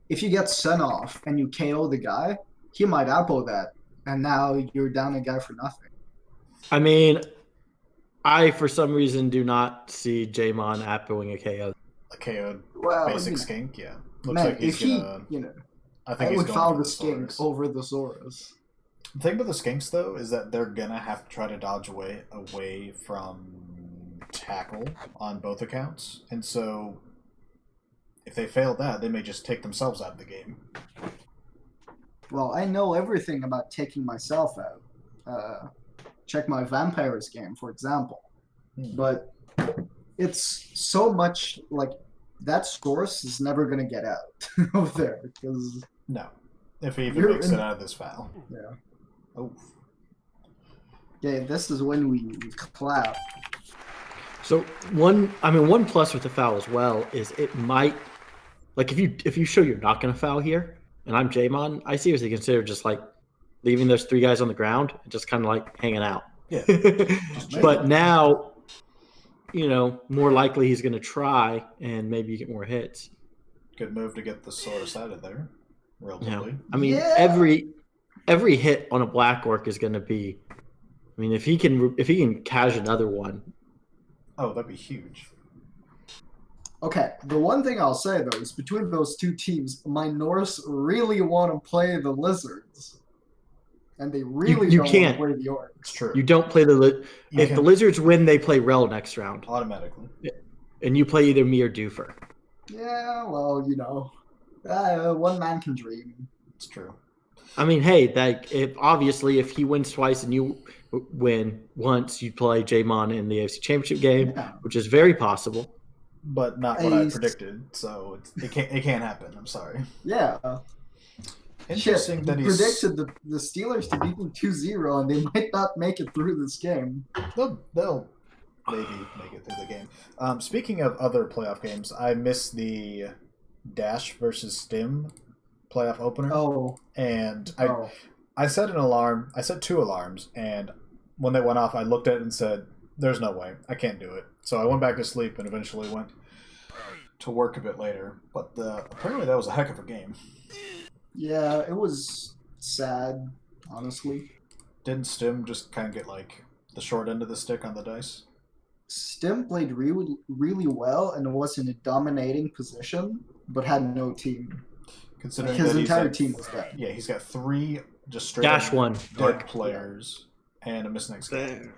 if you get sent off and you KO the guy, he might apple that, and now you're down a guy for nothing. I mean, I for some reason do not see Jamon appling a KO. A KO basic skink, yeah. Looks like he's gonna. I would foul the skink over the Zoras. The thing about the skinks, though, is that they're gonna have to try to dodge away from tackle on both accounts, and so if they fail that, they may just take themselves out of the game. Well, I know everything about taking myself out. Check my Vampires game, for example. But it's so much like that source is never gonna get out of there because no, if he even makes it out of this foul. Yeah. Oh. Yeah, this is when we clap. So one plus with the foul as well is it might, like if you show you're not going to foul here, and I'm Jamon, I seriously consider just like leaving those 3 guys on the ground and just kind of like hanging out. Yeah. But now, more likely he's going to try, and maybe you get more hits. Good move to get the source out of there, relatively. Yeah. I mean, every hit on a Black Orc is going to be. I mean, if he can cash another one. Oh, that'd be huge. Okay, the one thing I'll say though is between those two teams, my Norse really want to play the Lizards, and they really don't want to play the Orcs. It's true. You don't play the Lizards win, they play Rel next round automatically, and you play either me or Doofer. Yeah, well, one man can dream. It's true. I mean, hey, if he wins twice and you win once, you play Jamon in the AFC Championship game, which is very possible. But not what I predicted, so it can't happen. I'm sorry. Yeah. Interesting that he predicted the Steelers to beat them 2-0, and they might not make it through this game. They'll maybe make it through the game. Speaking of other playoff games, I missed the Dash versus Stim playoff opener. Oh. And I set an alarm. I set 2 alarms, and when they went off, I looked at it and said, there's no way. I can't do it. So I went back to sleep and eventually went to work a bit later. But apparently that was a heck of a game. Yeah, it was sad, honestly. Didn't Stim just kind of get like the short end of the stick on the dice? Stim played really well and was in a dominating position, but had no team. Considering his that entire team was dead. Yeah, he's got 3 just straight Dash one dead players and a missing skeleton.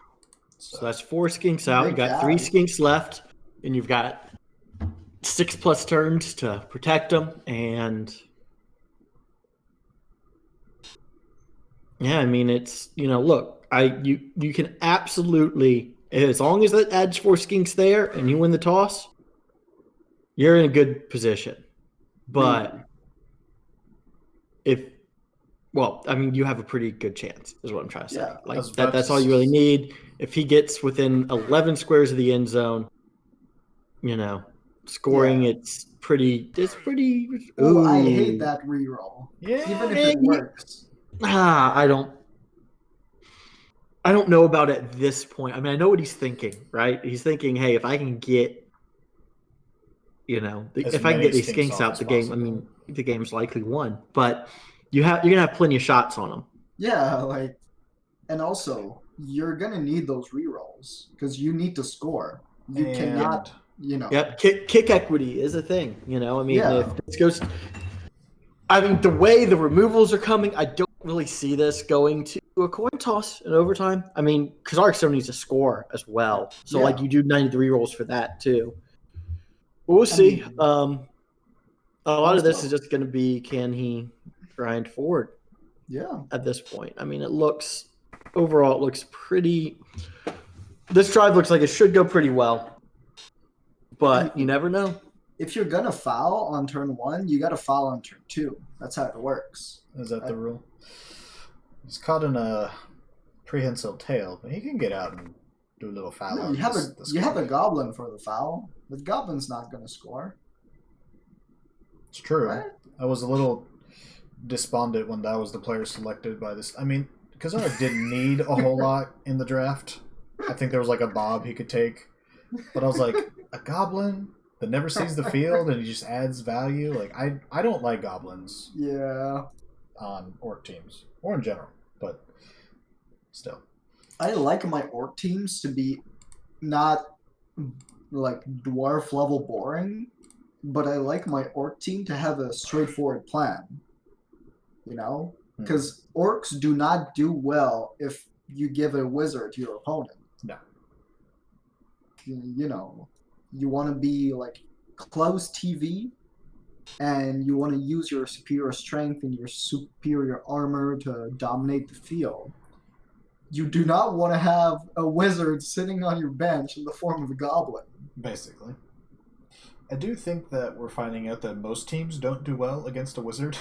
So that's 4 skinks out. You got 3 skinks left, and you've got 6+ turns to protect them. And yeah, I mean, it's, look, you can absolutely, as long as that adds 4 skinks there and you win the toss, you're in a good position. But you have a pretty good chance, is what I'm trying to say. Yeah, that's all you really need. If he gets within 11 squares of the end zone, scoring, it's pretty. Oh, I hate that reroll. Yeah, even if it works. I don't know about at this point. I mean, I know what he's thinking, right? He's thinking, hey, if I can get, if I can get these skinks out, the game. I mean, the game's likely won, but. You're gonna have plenty of shots on them. Yeah, and also you're gonna need those rerolls because you need to score. You cannot, Yep, kick equity is a thing. If this goes, the way the removals are coming, I don't really see this going to a coin toss in overtime. I mean, because Arc still needs to score as well, so you do 93 rolls for that too. But we'll see. A lot of this is just going to be, can he grind forward? Yeah. At this point, I mean, it looks pretty. This drive looks like it should go pretty well, but you never know. If you're gonna foul on turn 1, you got to foul on turn 2. That's how it works. Is that the rule? He's caught in a prehensile tail, but he can get out and do a little foul. No, you have a goblin for the foul. The goblin's not gonna score. It's true. Right? I was a little despondent when that was the player selected by this. I mean, Kazarek didn't need a whole lot in the draft. I think there was like a Bob he could take. But I was like, a goblin that never sees the field and he just adds value? Like, I don't like goblins. Yeah. On orc teams. Or in general. But still. I like my orc teams to be not like dwarf level boring, but I like my orc team to have a straightforward plan. Because orcs do not do well if you give a wizard to your opponent. No. You want to be like close TV, and you want to use your superior strength and your superior armor to dominate the field. You do not want to have a wizard sitting on your bench in the form of a goblin. Basically. I do think that we're finding out that most teams don't do well against a wizard.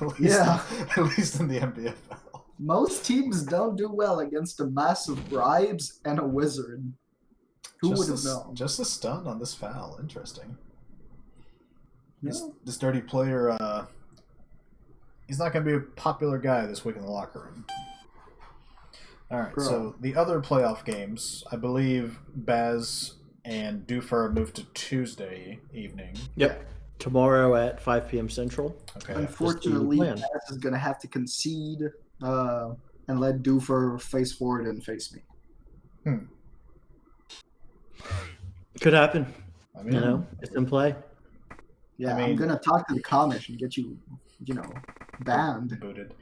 At least in the NBFL. Most teams don't do well against a massive bribes and a wizard. Who would have known? Just a stun on this foul. Interesting. Yeah. This dirty player, he's not going to be a popular guy this week in the locker room. All right, so the other playoff games, I believe Baz and Doofer moved to Tuesday evening. Yep. Tomorrow at 5 p.m. Central. Okay. Unfortunately, Baz is going to have to concede and let Doofer face forward and face me. Could happen. I mean, it's in play. Yeah, I'm going to talk to the Comish and get you, banned. Booted.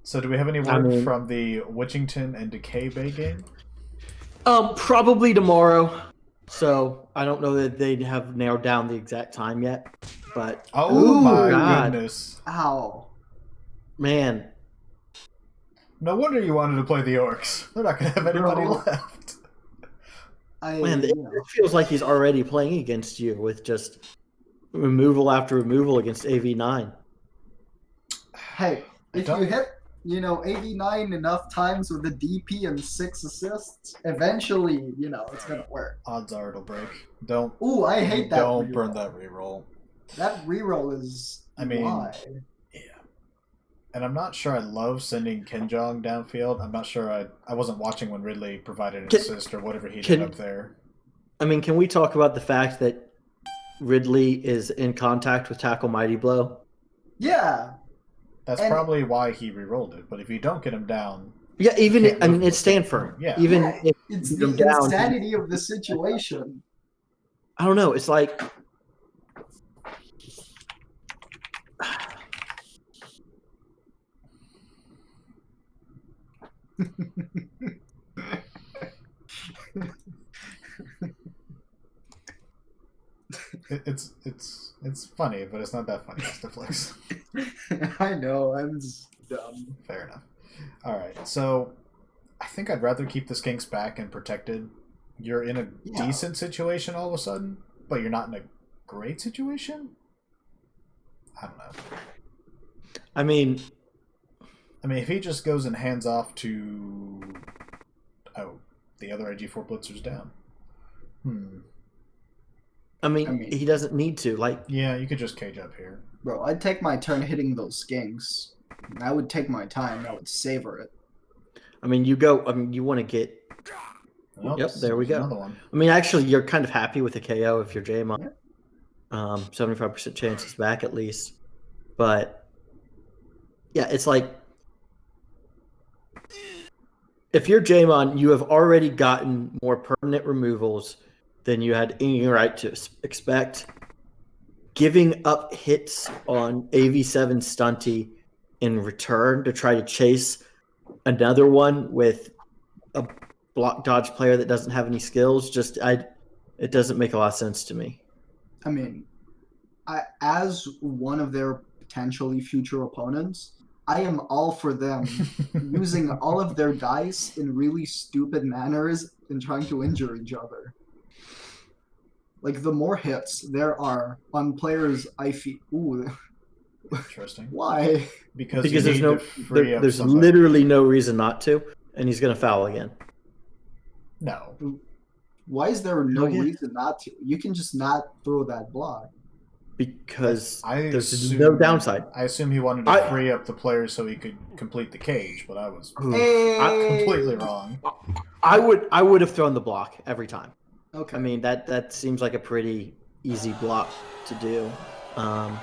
So do we have any word from the Witchington and Decay Bay game? Probably tomorrow. So I don't know that they have nailed down the exact time yet. But my goodness. Ow. Man. No wonder you wanted to play the Orcs. They're not going to have anybody left. It feels like he's already playing against you with just removal after removal against AV9. Hey, if you hit, AV9 enough times with a DP and 6 assists, eventually, it's going to work. Odds are it'll break. Ooh, I hate that. Don't burn that reroll. That reroll is why. Yeah. And I'm not sure I love sending Kenjong downfield. I'm not sure I wasn't watching when Ridley provided an assist or whatever he did up there. I mean, can we talk about the fact that Ridley is in contact with Tackle Mighty Blow? Yeah. That's probably why he re-rolled it. But if you don't get him down, Yeah, even I mean it's Stanford. Yeah. Even if it's you the beat them down, insanity of the situation. I don't know. It's like It's funny, but it's not that funny. It's Netflix. I know. I'm just dumb. Fair enough. All right, so I think I'd rather keep the skinks back and protected. You're in a decent situation all of a sudden, but you're not in a great situation. I don't know. I mean, if he just goes and hands off to the other IG4 blitzer's down. I mean, he doesn't need to. Like, yeah, you could just cage up here. Bro, I'd take my turn hitting those skinks. I would take my time. I would savor it. I mean, you want to get. Oh, yep, there we go. Another one. I mean, actually, you're kind of happy with the KO if you're Jamon. 75% chance he's back at least. But yeah, it's like if you're Jamon, you have already gotten more permanent removals than you had any right to expect. Giving up hits on AV7 Stunty in return to try to chase another one with a block dodge player that doesn't have any skills, it doesn't make a lot of sense to me. I mean, as one of their potentially future opponents, I am all for them using all of their dice in really stupid manners and trying to injure each other. Like, the more hits there are on players, I feel... Ooh. Interesting. Why? Because there's literally no reason not to, and he's going to foul again. No. Why is there no reason not to? You can just not throw that block. Because there's no downside. I assume he wanted to free up the players so he could complete the cage, but I was completely wrong. I would have thrown the block every time. Okay. I mean, that seems like a pretty easy block to do.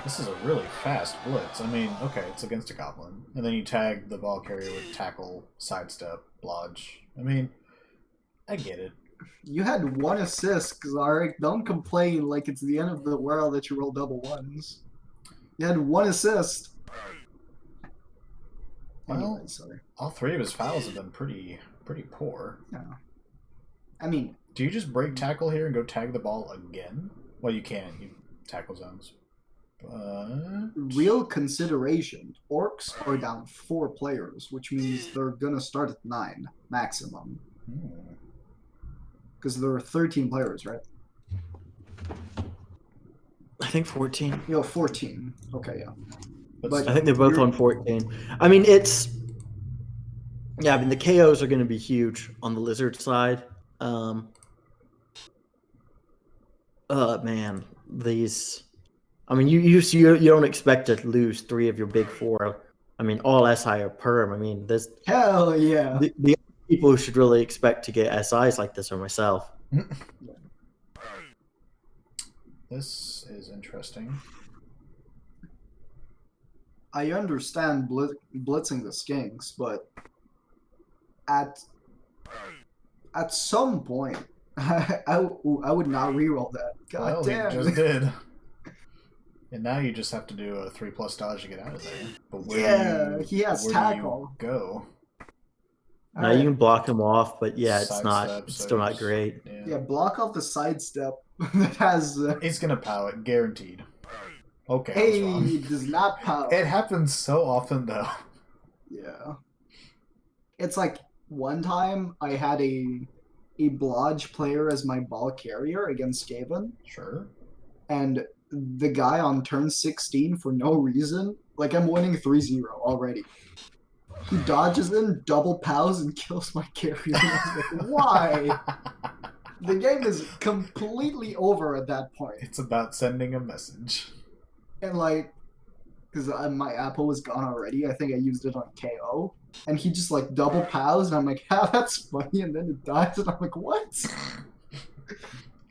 This is a really fast blitz. I mean, okay, it's against a goblin. And then you tag the ball carrier with tackle, sidestep, blodge. I mean, I get it. You had one assist, Zarek. Don't complain like it's the end of the world that you roll double ones. You had one assist. Well, anyway, sorry. All three of his fouls have been pretty poor. No. I mean... Do you just break tackle here and go tag the ball again? Well, you can. You tackle zones. But... Real consideration. Orcs are down 4 players, which means they're going to start at 9 maximum. Because there are 13 players, right? I think 14. 14. Okay, yeah. But I think they're both on 14. I mean, the KOs are going to be huge on the Lizard side. Man, these... I mean, you don't expect to lose 3 of your big 4. I mean, all SI are perm. I mean, this... Hell yeah. The people who should really expect to get SIs like this are myself. This is interesting. I understand blitzing the skinks, but at some point, I would not reroll that. God damn. He just did. And now you just have to do a 3+ dodge to get out of there. But he has tackle. Do you go? Now you can block him off, but it's still not great. Yeah, block off the sidestep that has... He's going to pow it, guaranteed. Okay. Hey, he does not pow. It happens so often, though. Yeah. It's like one time I had a blodge player as my ball carrier against Skaven. Sure. And the guy on turn 16, for no reason, like I'm winning 3-0 already. He dodges in, double pows, and kills my carrier. Like, why? The game is completely over at that point. It's about sending a message. And like, because my apple was gone already, I think I used it on KO. And he just like double pows, and I'm like, that's funny. And then it dies, and I'm like, what?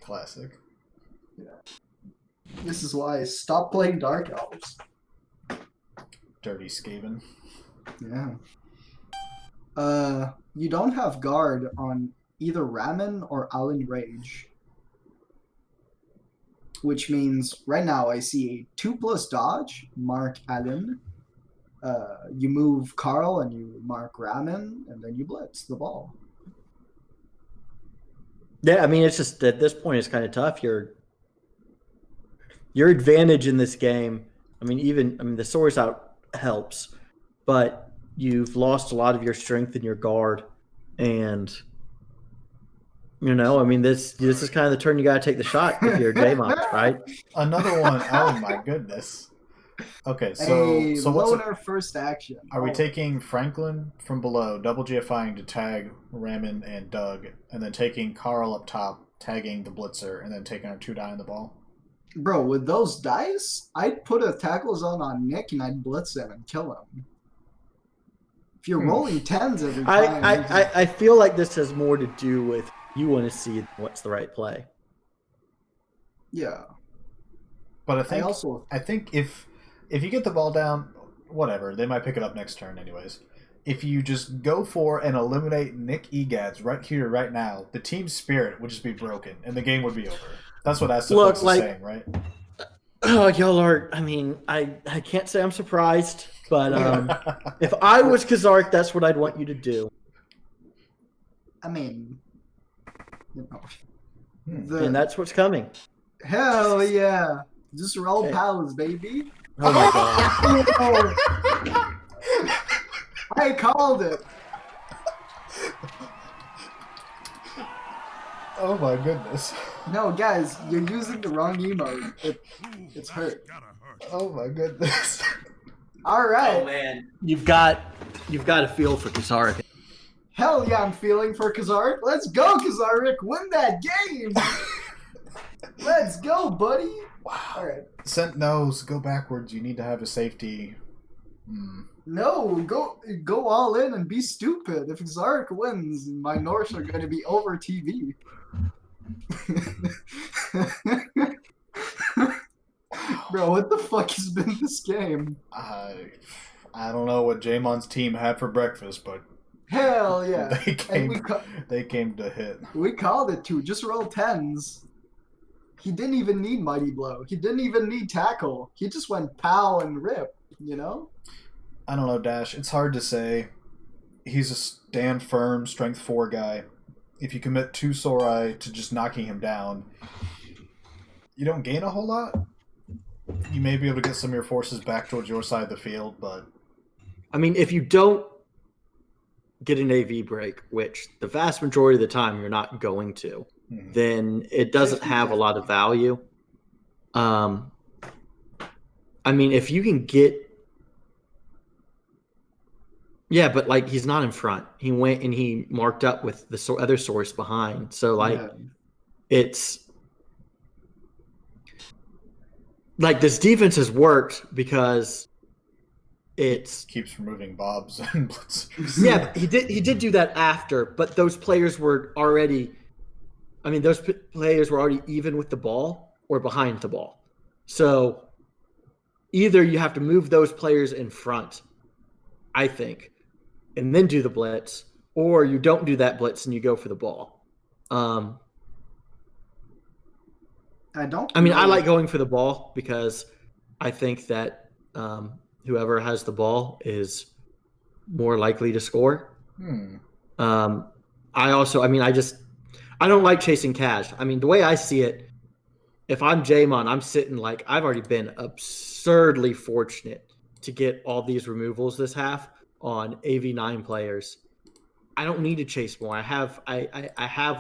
Classic. Yeah. This is why I stopped playing Dark Elves. Dirty Skaven. Yeah. You don't have guard on either Ramen or Allen Rage. Which means right now I see a 2+ dodge, mark Allen. You move Carl and you mark Ramen, and then you blitz the ball. Yeah, I mean, it's just at this point it's kind of tough. Your advantage in this game. I mean, the source out helps, but you've lost a lot of your strength in your guard, and I mean, this is kind of the turn you got to take the shot if you're J-Mon, right? Another one. Oh my goodness. Okay, so loner first action. Are we taking Franklin from below, double GFIing to tag Ramen and Doug, and then taking Carl up top, tagging the blitzer, and then taking our 2 die on the ball? Bro, with those dice, I'd put a tackle zone on Nick and I'd blitz him and kill him. If you're rolling 10s every time, I feel like this has more to do with you want to see what's the right play. Yeah, but I think if you get the ball down, whatever, they might pick it up next turn anyways. If you just go for and eliminate Nick Egads right here, right now, the team spirit would just be broken and the game would be over. That's what Astafix is saying, right? Oh, y'all are. I mean, I can't say I'm surprised, but if I was Kazark, that's what I'd want you to do. I mean, and that's what's coming. Hell yeah! Just roll pals, baby. Oh my god! I called it. Oh my goodness. No, guys, you're using the wrong emote. It's hurt. Oh my goodness. All right. Oh man, you've got a feel for Kazark. Hell yeah, I'm feeling for Kazark. Let's go, Kazark. Win that game. Let's go, buddy. Wow. All right. Sent nose. Go backwards. You need to have a safety. No, go all in and be stupid. If Kazark wins, my Norse are going to be over TV. Bro, what the fuck has been this game? I don't know what Jamon's team had for breakfast, but hell yeah, they came to hit. We called it too. Just roll 10s. He didn't even need Mighty Blow. He didn't even need Tackle. He just went pow and rip. I don't know, Dash. It's hard to say. He's a stand firm, strength 4 guy. If you commit 2 Sorai to just knocking him down, you don't gain a whole lot. You may be able to get some of your forces back towards your side of the field, but... I mean, if you don't get an AV break, which the vast majority of the time you're not going to, then it doesn't have a lot of value. I mean, if you can get... Yeah, but like he's not in front. He went and he marked up with the other source behind. So like it's like this defense has worked because it keeps removing bobs and blitzers. Yeah, but he did do that after, but those players were already those players were already even with the ball or behind the ball. So either you have to move those players in front, I think, and then do the blitz, or you don't do that blitz and you go for the ball. I like going for the ball because I think that whoever has the ball is more likely to score. I don't like chasing cash. I mean, the way I see it, if I'm J-Mon, I'm sitting like I've already been absurdly fortunate to get all these removals this half on AV9 players. I don't need to chase more. I have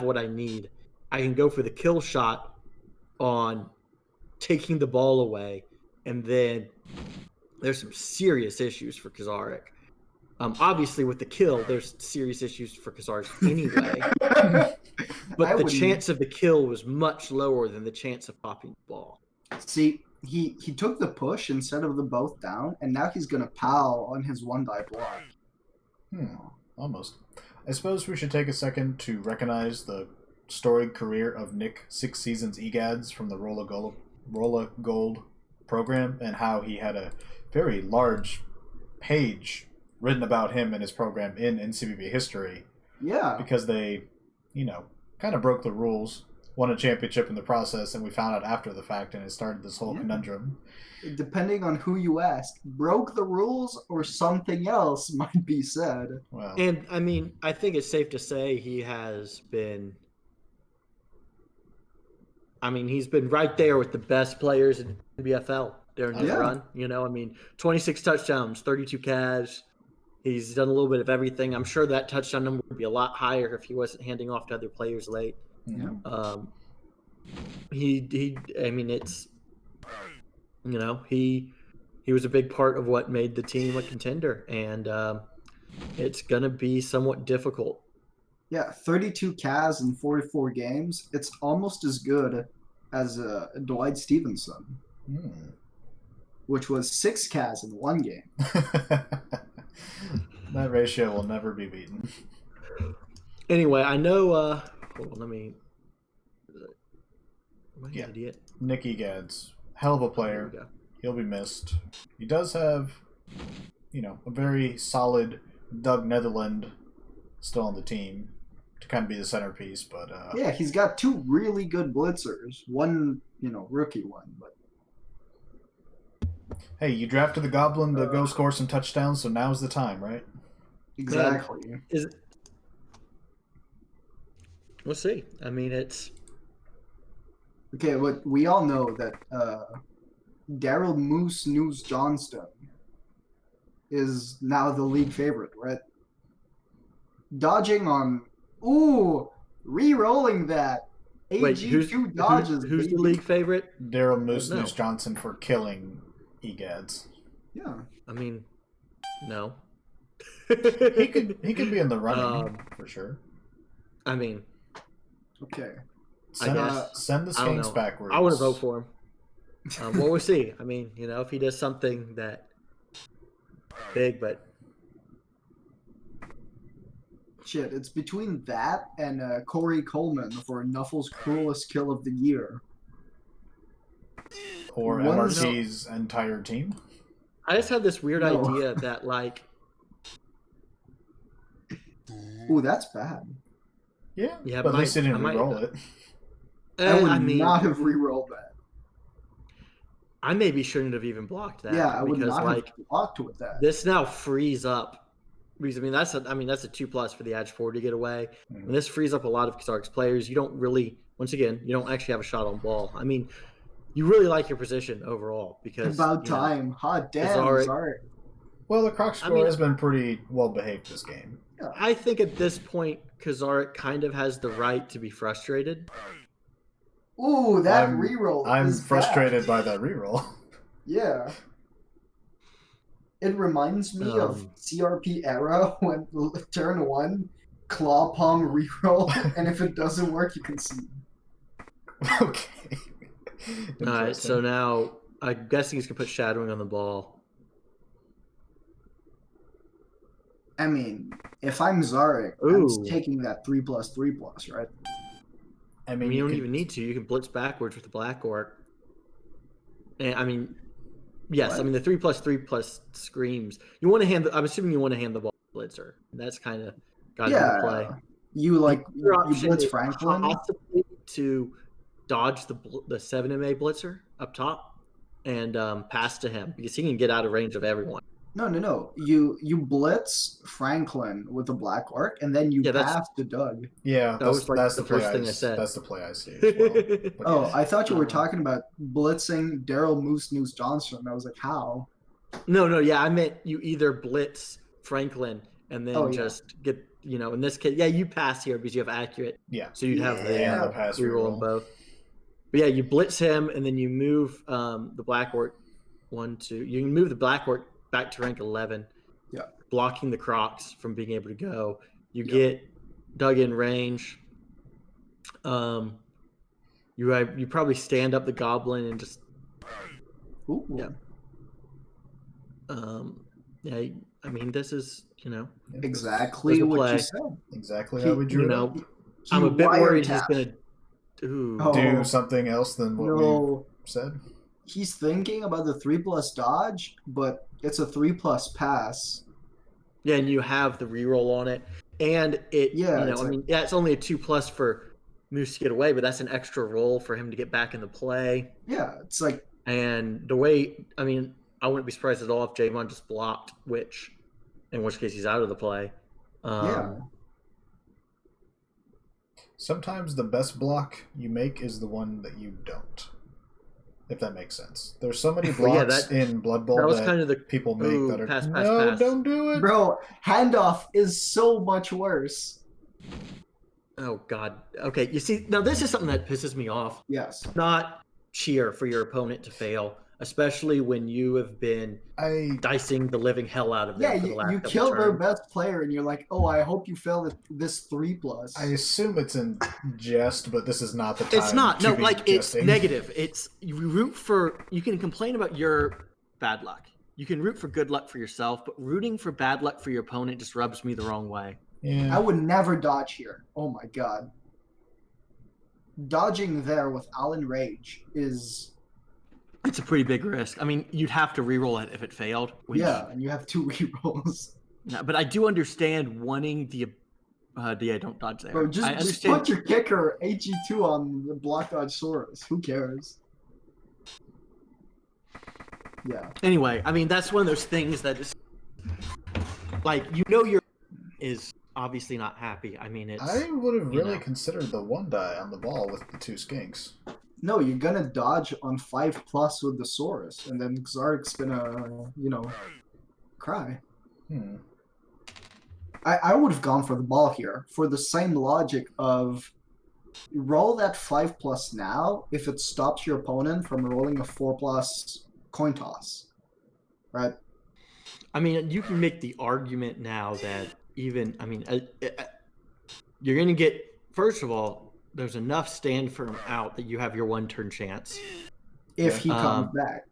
what I need. I can go for the kill shot on taking the ball away, and then there's some serious issues for Kazark. Obviously, with the kill, there's serious issues for Kazark anyway. But the chance of the kill was much lower than the chance of popping the ball. See, he took the push instead of the both down, and now he's going to pow on his 1-die block. Almost. I suppose we should take a second to recognize the storied career of Nick 6 seasons Egads from the Rolla Gold program and how he had a very large page written about him and his program in NCBB history. Yeah. Because they, kind of broke the rules, won a championship in the process, and we found out after the fact, and it started this whole conundrum. Depending on who you ask, broke the rules or something else might be said. Well, and I mean, I think it's safe to say he has been. I mean, he's been right there with the best players in NBFL during his run. 26 touchdowns, 32 catches. He's done a little bit of everything. I'm sure that touchdown number would be a lot higher if he wasn't handing off to other players late. Yeah. It's, he was a big part of what made the team a contender, and it's going to be somewhat difficult. Yeah, 32 Cas in 44 games. It's almost as good as Dwight Stevenson, which was 6 Cas in 1 game. That ratio will never be beaten. Anyway, I know. Hold on, let me. Am I an idiot? Nick Egads, hell of a player. He'll be missed. He does have, a very solid Doug Netherland still on the team to kind of be the centerpiece, but yeah, he's got 2 really good blitzers. One, rookie one, but hey, you drafted the Goblin to go score some touchdowns, so now's the time, right? Exactly. We'll see. I mean, it's okay. But we all know that Daryl Moose News Johnston is now the league favorite, right? Dodging on, re-rolling that. AG2 dodges. Who's the league favorite? Daryl Moose News Johnson for killing Egads. Yeah. I mean, no. he could be in the running for sure. I mean, okay. Send the Skanks backwards. I want to vote for him. Well, we'll see. I mean, if he does something that big, but shit, it's between that and Corey Coleman for Nuffle's cruelest kill of the year, or MRT's entire team. I just had this weird idea that ooh, that's bad. Yeah, but at least they didn't re-roll it. I would not have re-rolled that. I maybe shouldn't have even blocked that. Yeah, I would not have blocked with that. This now frees up, because that's a 2+ for the Edge 4 to get away. And this frees up a lot of Kazark's players. You don't really, once again, you don't actually have a shot on ball. I mean, you really like your position overall because about time. Hot damn, Kazark. Well, the Croc score has been pretty well behaved this game. Yeah. I think at this point, Kazark kind of has the right to be frustrated. Ooh, that reroll. I'm frustrated by that reroll. Yeah. It reminds me of CRP era when turn 1, claw palm reroll, and if it doesn't work, you can see. Okay. Alright, so now I'm guessing he's gonna put shadowing on the ball. I mean, if I'm Zarek, I'm taking that 3+3+, right? I mean, you don't even need to. You can blitz backwards with the Black Orc. And I mean, yes. What? I mean, the 3+3+ screams. You want to hand. I'm assuming you want to hand the ball to blitzer. That's kind of got to play. You blitz Franklin possibly to dodge the 7MA blitzer up top and pass to him because he can get out of range of everyone. No. You blitz Franklin with the Black Orc, and then you pass to Doug. Yeah, that's the first thing I said. That's the play I see as well. I thought you were talking about blitzing Daryl Moose News Johnson. I was like, how? No, yeah, I meant you either blitz Franklin and then just get, in this case, you pass here because you have accurate. Yeah. So you'd have the pass reroll in both. But yeah, you blitz him and then you move the Black Orc 1-2. You can move the Black Orc back to rank 11, blocking the Crocs from being able to go. You get Doug in range. You probably stand up the Goblin and just I mean, this is exactly what you said. Exactly how we drew it. I'm a bit worried he's gonna do something else than what we said. He's thinking about the 3+ dodge, but it's a 3+ pass. Yeah, and you have the reroll on it, and it. Yeah, I mean, yeah, it's only a 2+ for Moose to get away, but that's an extra roll for him to get back in the play. Yeah, it's like. And the way, I mean, I wouldn't be surprised at all if Javon just blocked, in which case he's out of the play. Yeah. Sometimes the best block you make is the one that you don't. If that makes sense. There's so many blocks in Blood Bowl that kind of the people make that are pass, don't do it. Bro, handoff is so much worse. Oh God. Okay, you see, now this is something that pisses me off. Yes. Not cheer for your opponent to fail, especially when you have been dicing the living hell out of them. Yeah, for the last you killed their best player, and you're like, "Oh, I hope you fail this 3+." I assume it's in jest, but this is not the time. It's not. No, like jesting. It's negative. It's you root for. You can complain about your bad luck. You can root for good luck for yourself, but rooting for bad luck for your opponent just rubs me the wrong way. Yeah. I would never dodge here. Oh my God. Dodging there with Alan Rage is... It's a pretty big risk. I mean, you'd have to reroll it if it failed. Yeah, and you have 2 rerolls. No, but I do understand wanting the... don't dodge there. Bro, just put your kicker AG2 on the block dodge Saurus. Who cares? Yeah. Anyway, I mean, that's one of those things that is... Like, your... is obviously not happy. I mean, it's... I would have really considered the 1 die on the ball with the 2 skinks. No, you're gonna dodge on 5+ with the Saurus, and then Xark's gonna, cry. I would have gone for the ball here, for the same logic of roll that 5+ now if it stops your opponent from rolling a 4+ coin toss. Right? I mean, you can make the argument now that even, I mean, you're going to get, first of all, there's enough stand for him out that you have your 1-turn chance. If he comes back.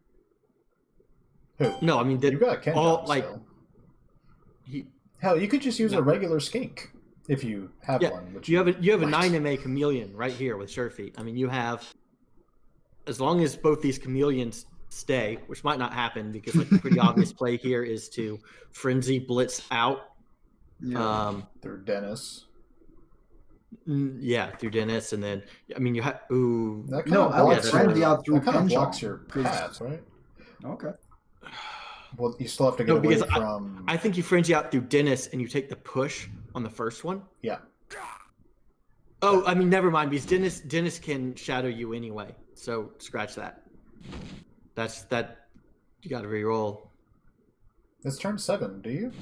Who? No, I mean, you got Ken all, Jones, like, so. Hell, you could just use a regular skink if you have one. Which you have a 9 MA chameleon right here with Surfeet. I mean, you have, as long as both these chameleons stay, which might not happen because like the pretty obvious play here is to frenzy blitz out. Yeah. Through Dennis. Yeah, through Dennis, and then I mean you have I would frenzy out through kind of blocks your paths, right? Okay. Well, you still have to get away from... I think you frenzy out through Dennis and you take the push on the first one. Yeah. Oh, I mean, never mind, because Dennis can shadow you anyway, so scratch that. That you got to re-roll. It's turn 7, do you?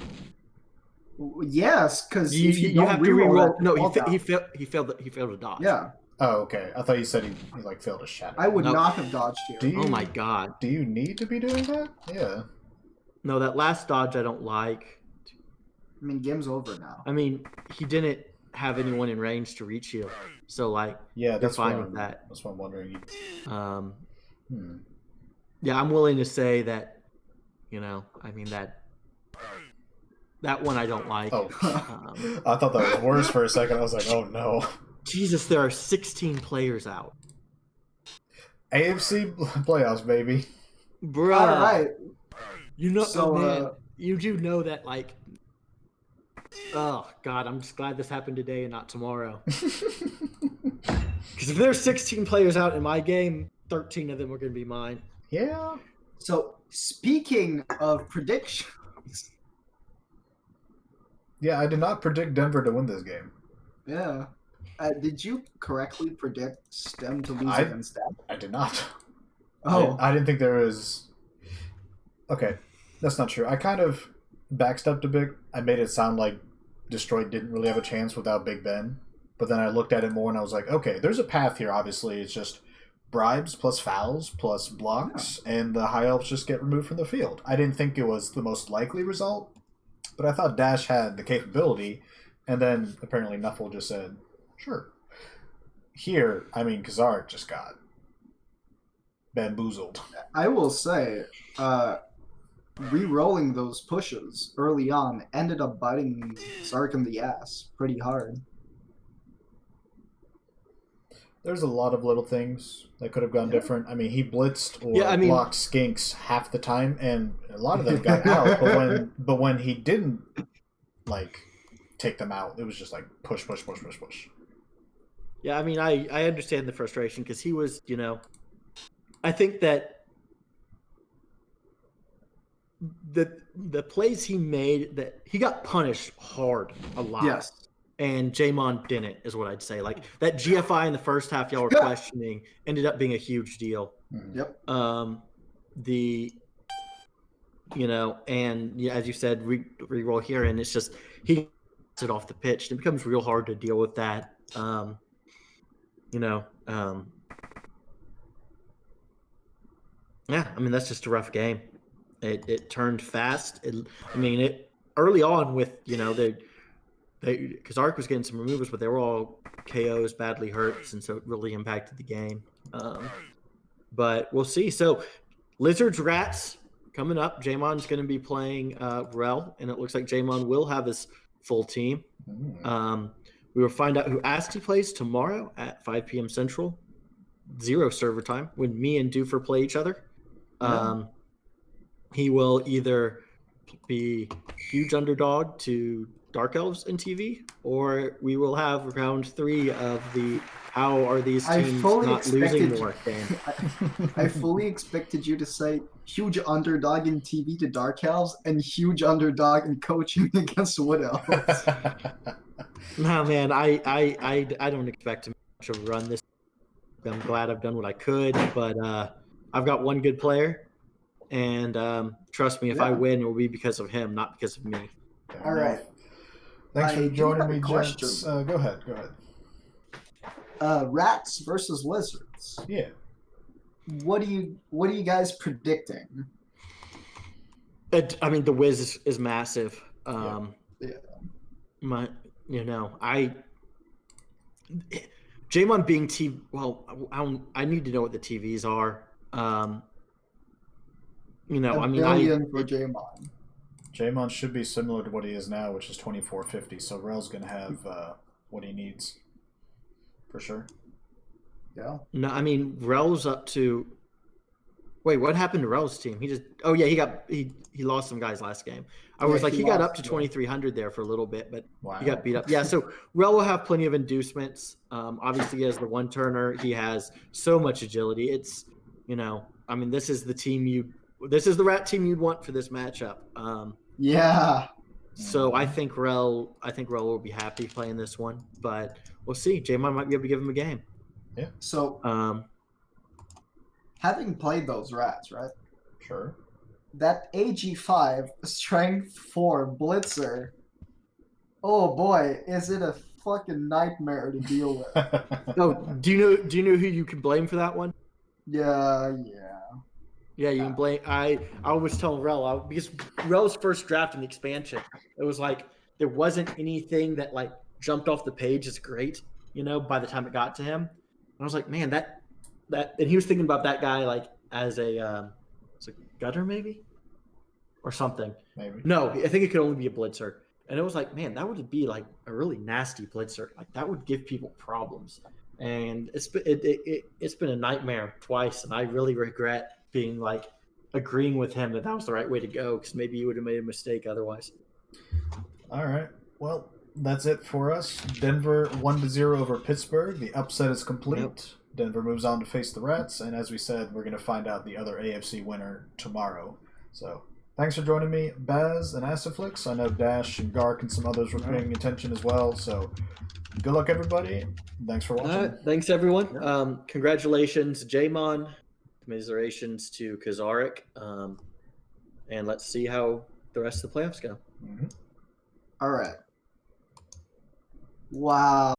Yes, because you have to re-roll. No, he failed to dodge. Yeah. Oh, okay. I thought you said he like failed a shadow. I would not have dodged here. Oh my God. Do you need to be doing that? Yeah. No, that last dodge I don't like. I mean, game's over now. I mean, he didn't have anyone in range to reach you, so like, yeah, that's fine with that. That's what I'm wondering. Yeah, I'm willing to say that. I mean that one I don't like. Oh, I thought that was worse for a second. I was like, oh no. Jesus, there are 16 players out. AFC playoffs, baby. Bruh. All right. Man, you do know that, like, oh, God, I'm just glad this happened today and not tomorrow. Because if there's 16 players out in my game, 13 of them are going to be mine. Yeah. So, speaking of predictions. Yeah, I did not predict Denver to win this game. Yeah. Did you correctly predict STEM to lose against them? I did not. Oh. I didn't think there was... Okay, that's not true. I kind of backstepped a bit. I made it sound like Destroyed didn't really have a chance without Big Ben. But then I looked at it more and I was like, okay, there's a path here, obviously. It's just bribes plus fouls plus blocks, and the High Elves just get removed from the field. I didn't think it was the most likely result, but I thought Dash had the capability, and then apparently Nuffle just said, sure. Here, I mean, Kazard just got bamboozled. I will say, re-rolling those pushes early on ended up biting Zark in the ass pretty hard. There's a lot of little things that could have gone different. I mean, he blitzed or blocked skinks half the time, and a lot of them got out. But when he didn't like take them out. It was just like push. Yeah, I mean, I understand the frustration because he was, I think that the plays he made, that he got punished hard a lot. Yes. And Jamon didn't, is what I'd say. Like that GFI in the first half y'all were questioning ended up being a huge deal. Yep. And yeah, as you said, re-roll here, and it's just he gets it off the pitch. And it becomes real hard to deal with that. Yeah, I mean that's just a rough game. It turned fast. Early on with because Ark was getting some removals, but they were all KOs, badly hurt, and so it really impacted the game. But we'll see. So Lizards Rats coming up. Jamon's going to be playing Rel, and it looks like Jamon will have his full team. We will find out who Asti plays tomorrow at 5 p.m. Central, 0 server time, when me and Doofer play each other. He will either be huge underdog to Dark Elves in TV, or we will have round 3 of the how are these teams not losing more game. I fully expected you to say huge underdog in TV to Dark Elves and huge underdog in coaching against Wood Elves. No, man, I don't expect much of a run this. I'm glad I've done what I could, but I've got one good player, and trust me, if I win, it will be because of him, not because of me. All right. Thanks for joining me, gents. Go ahead. Rats versus lizards. Yeah. What are you guys predicting? I mean, the Wiz is massive. Jamon being TV. Well, I need to know what the TVs are. $1 billion for Jamon. Jamon should be similar to what he is now, which is 2450. So Rel's gonna have what he needs for sure. Yeah. No, I mean Rel's up to. Wait, what happened to Rel's team? He lost some guys last game. He got up to 2,300 there for a little bit, but he got beat up. Yeah, so Rel will have plenty of inducements. Obviously, he has the one turner. He has so much agility. It's this is the rat team you'd want for this matchup. Yeah. So I think Rel will be happy playing this one, but we'll see. Jamon might be able to give him a game. Yeah. So having played those rats, right? Sure. That AG5 strength 4 blitzer. Oh boy, is it a fucking nightmare to deal with. Oh, do you know who you can blame for that one? Yeah. Yeah, you can blame. I was telling Rel because Rel's first draft in the expansion, it was like there wasn't anything that like jumped off the page as great, by the time it got to him. And I was like, man, that, and he was thinking about that guy like as a gutter maybe, or something. Maybe. No, I think it could only be a blitzer. And it was like, man, that would be like a really nasty blitzer. Like that would give people problems. And it's been a nightmare twice, and I really regret being agreeing with him that was the right way to go, because maybe you would have made a mistake otherwise. All right. Well, that's it for us. Denver 1-0 over Pittsburgh. The upset is complete. Yep. Denver moves on to face the Rats, and as we said, we're going to find out the other AFC winner tomorrow. So thanks for joining me, Baz and Asiflix. I know Dash and Gark and some others were paying attention as well. So good luck, everybody. Thanks for watching. Thanks, everyone. Congratulations, Jamon. Commiserations to Kazarik. And let's see how the rest of the playoffs go. All right. Wow.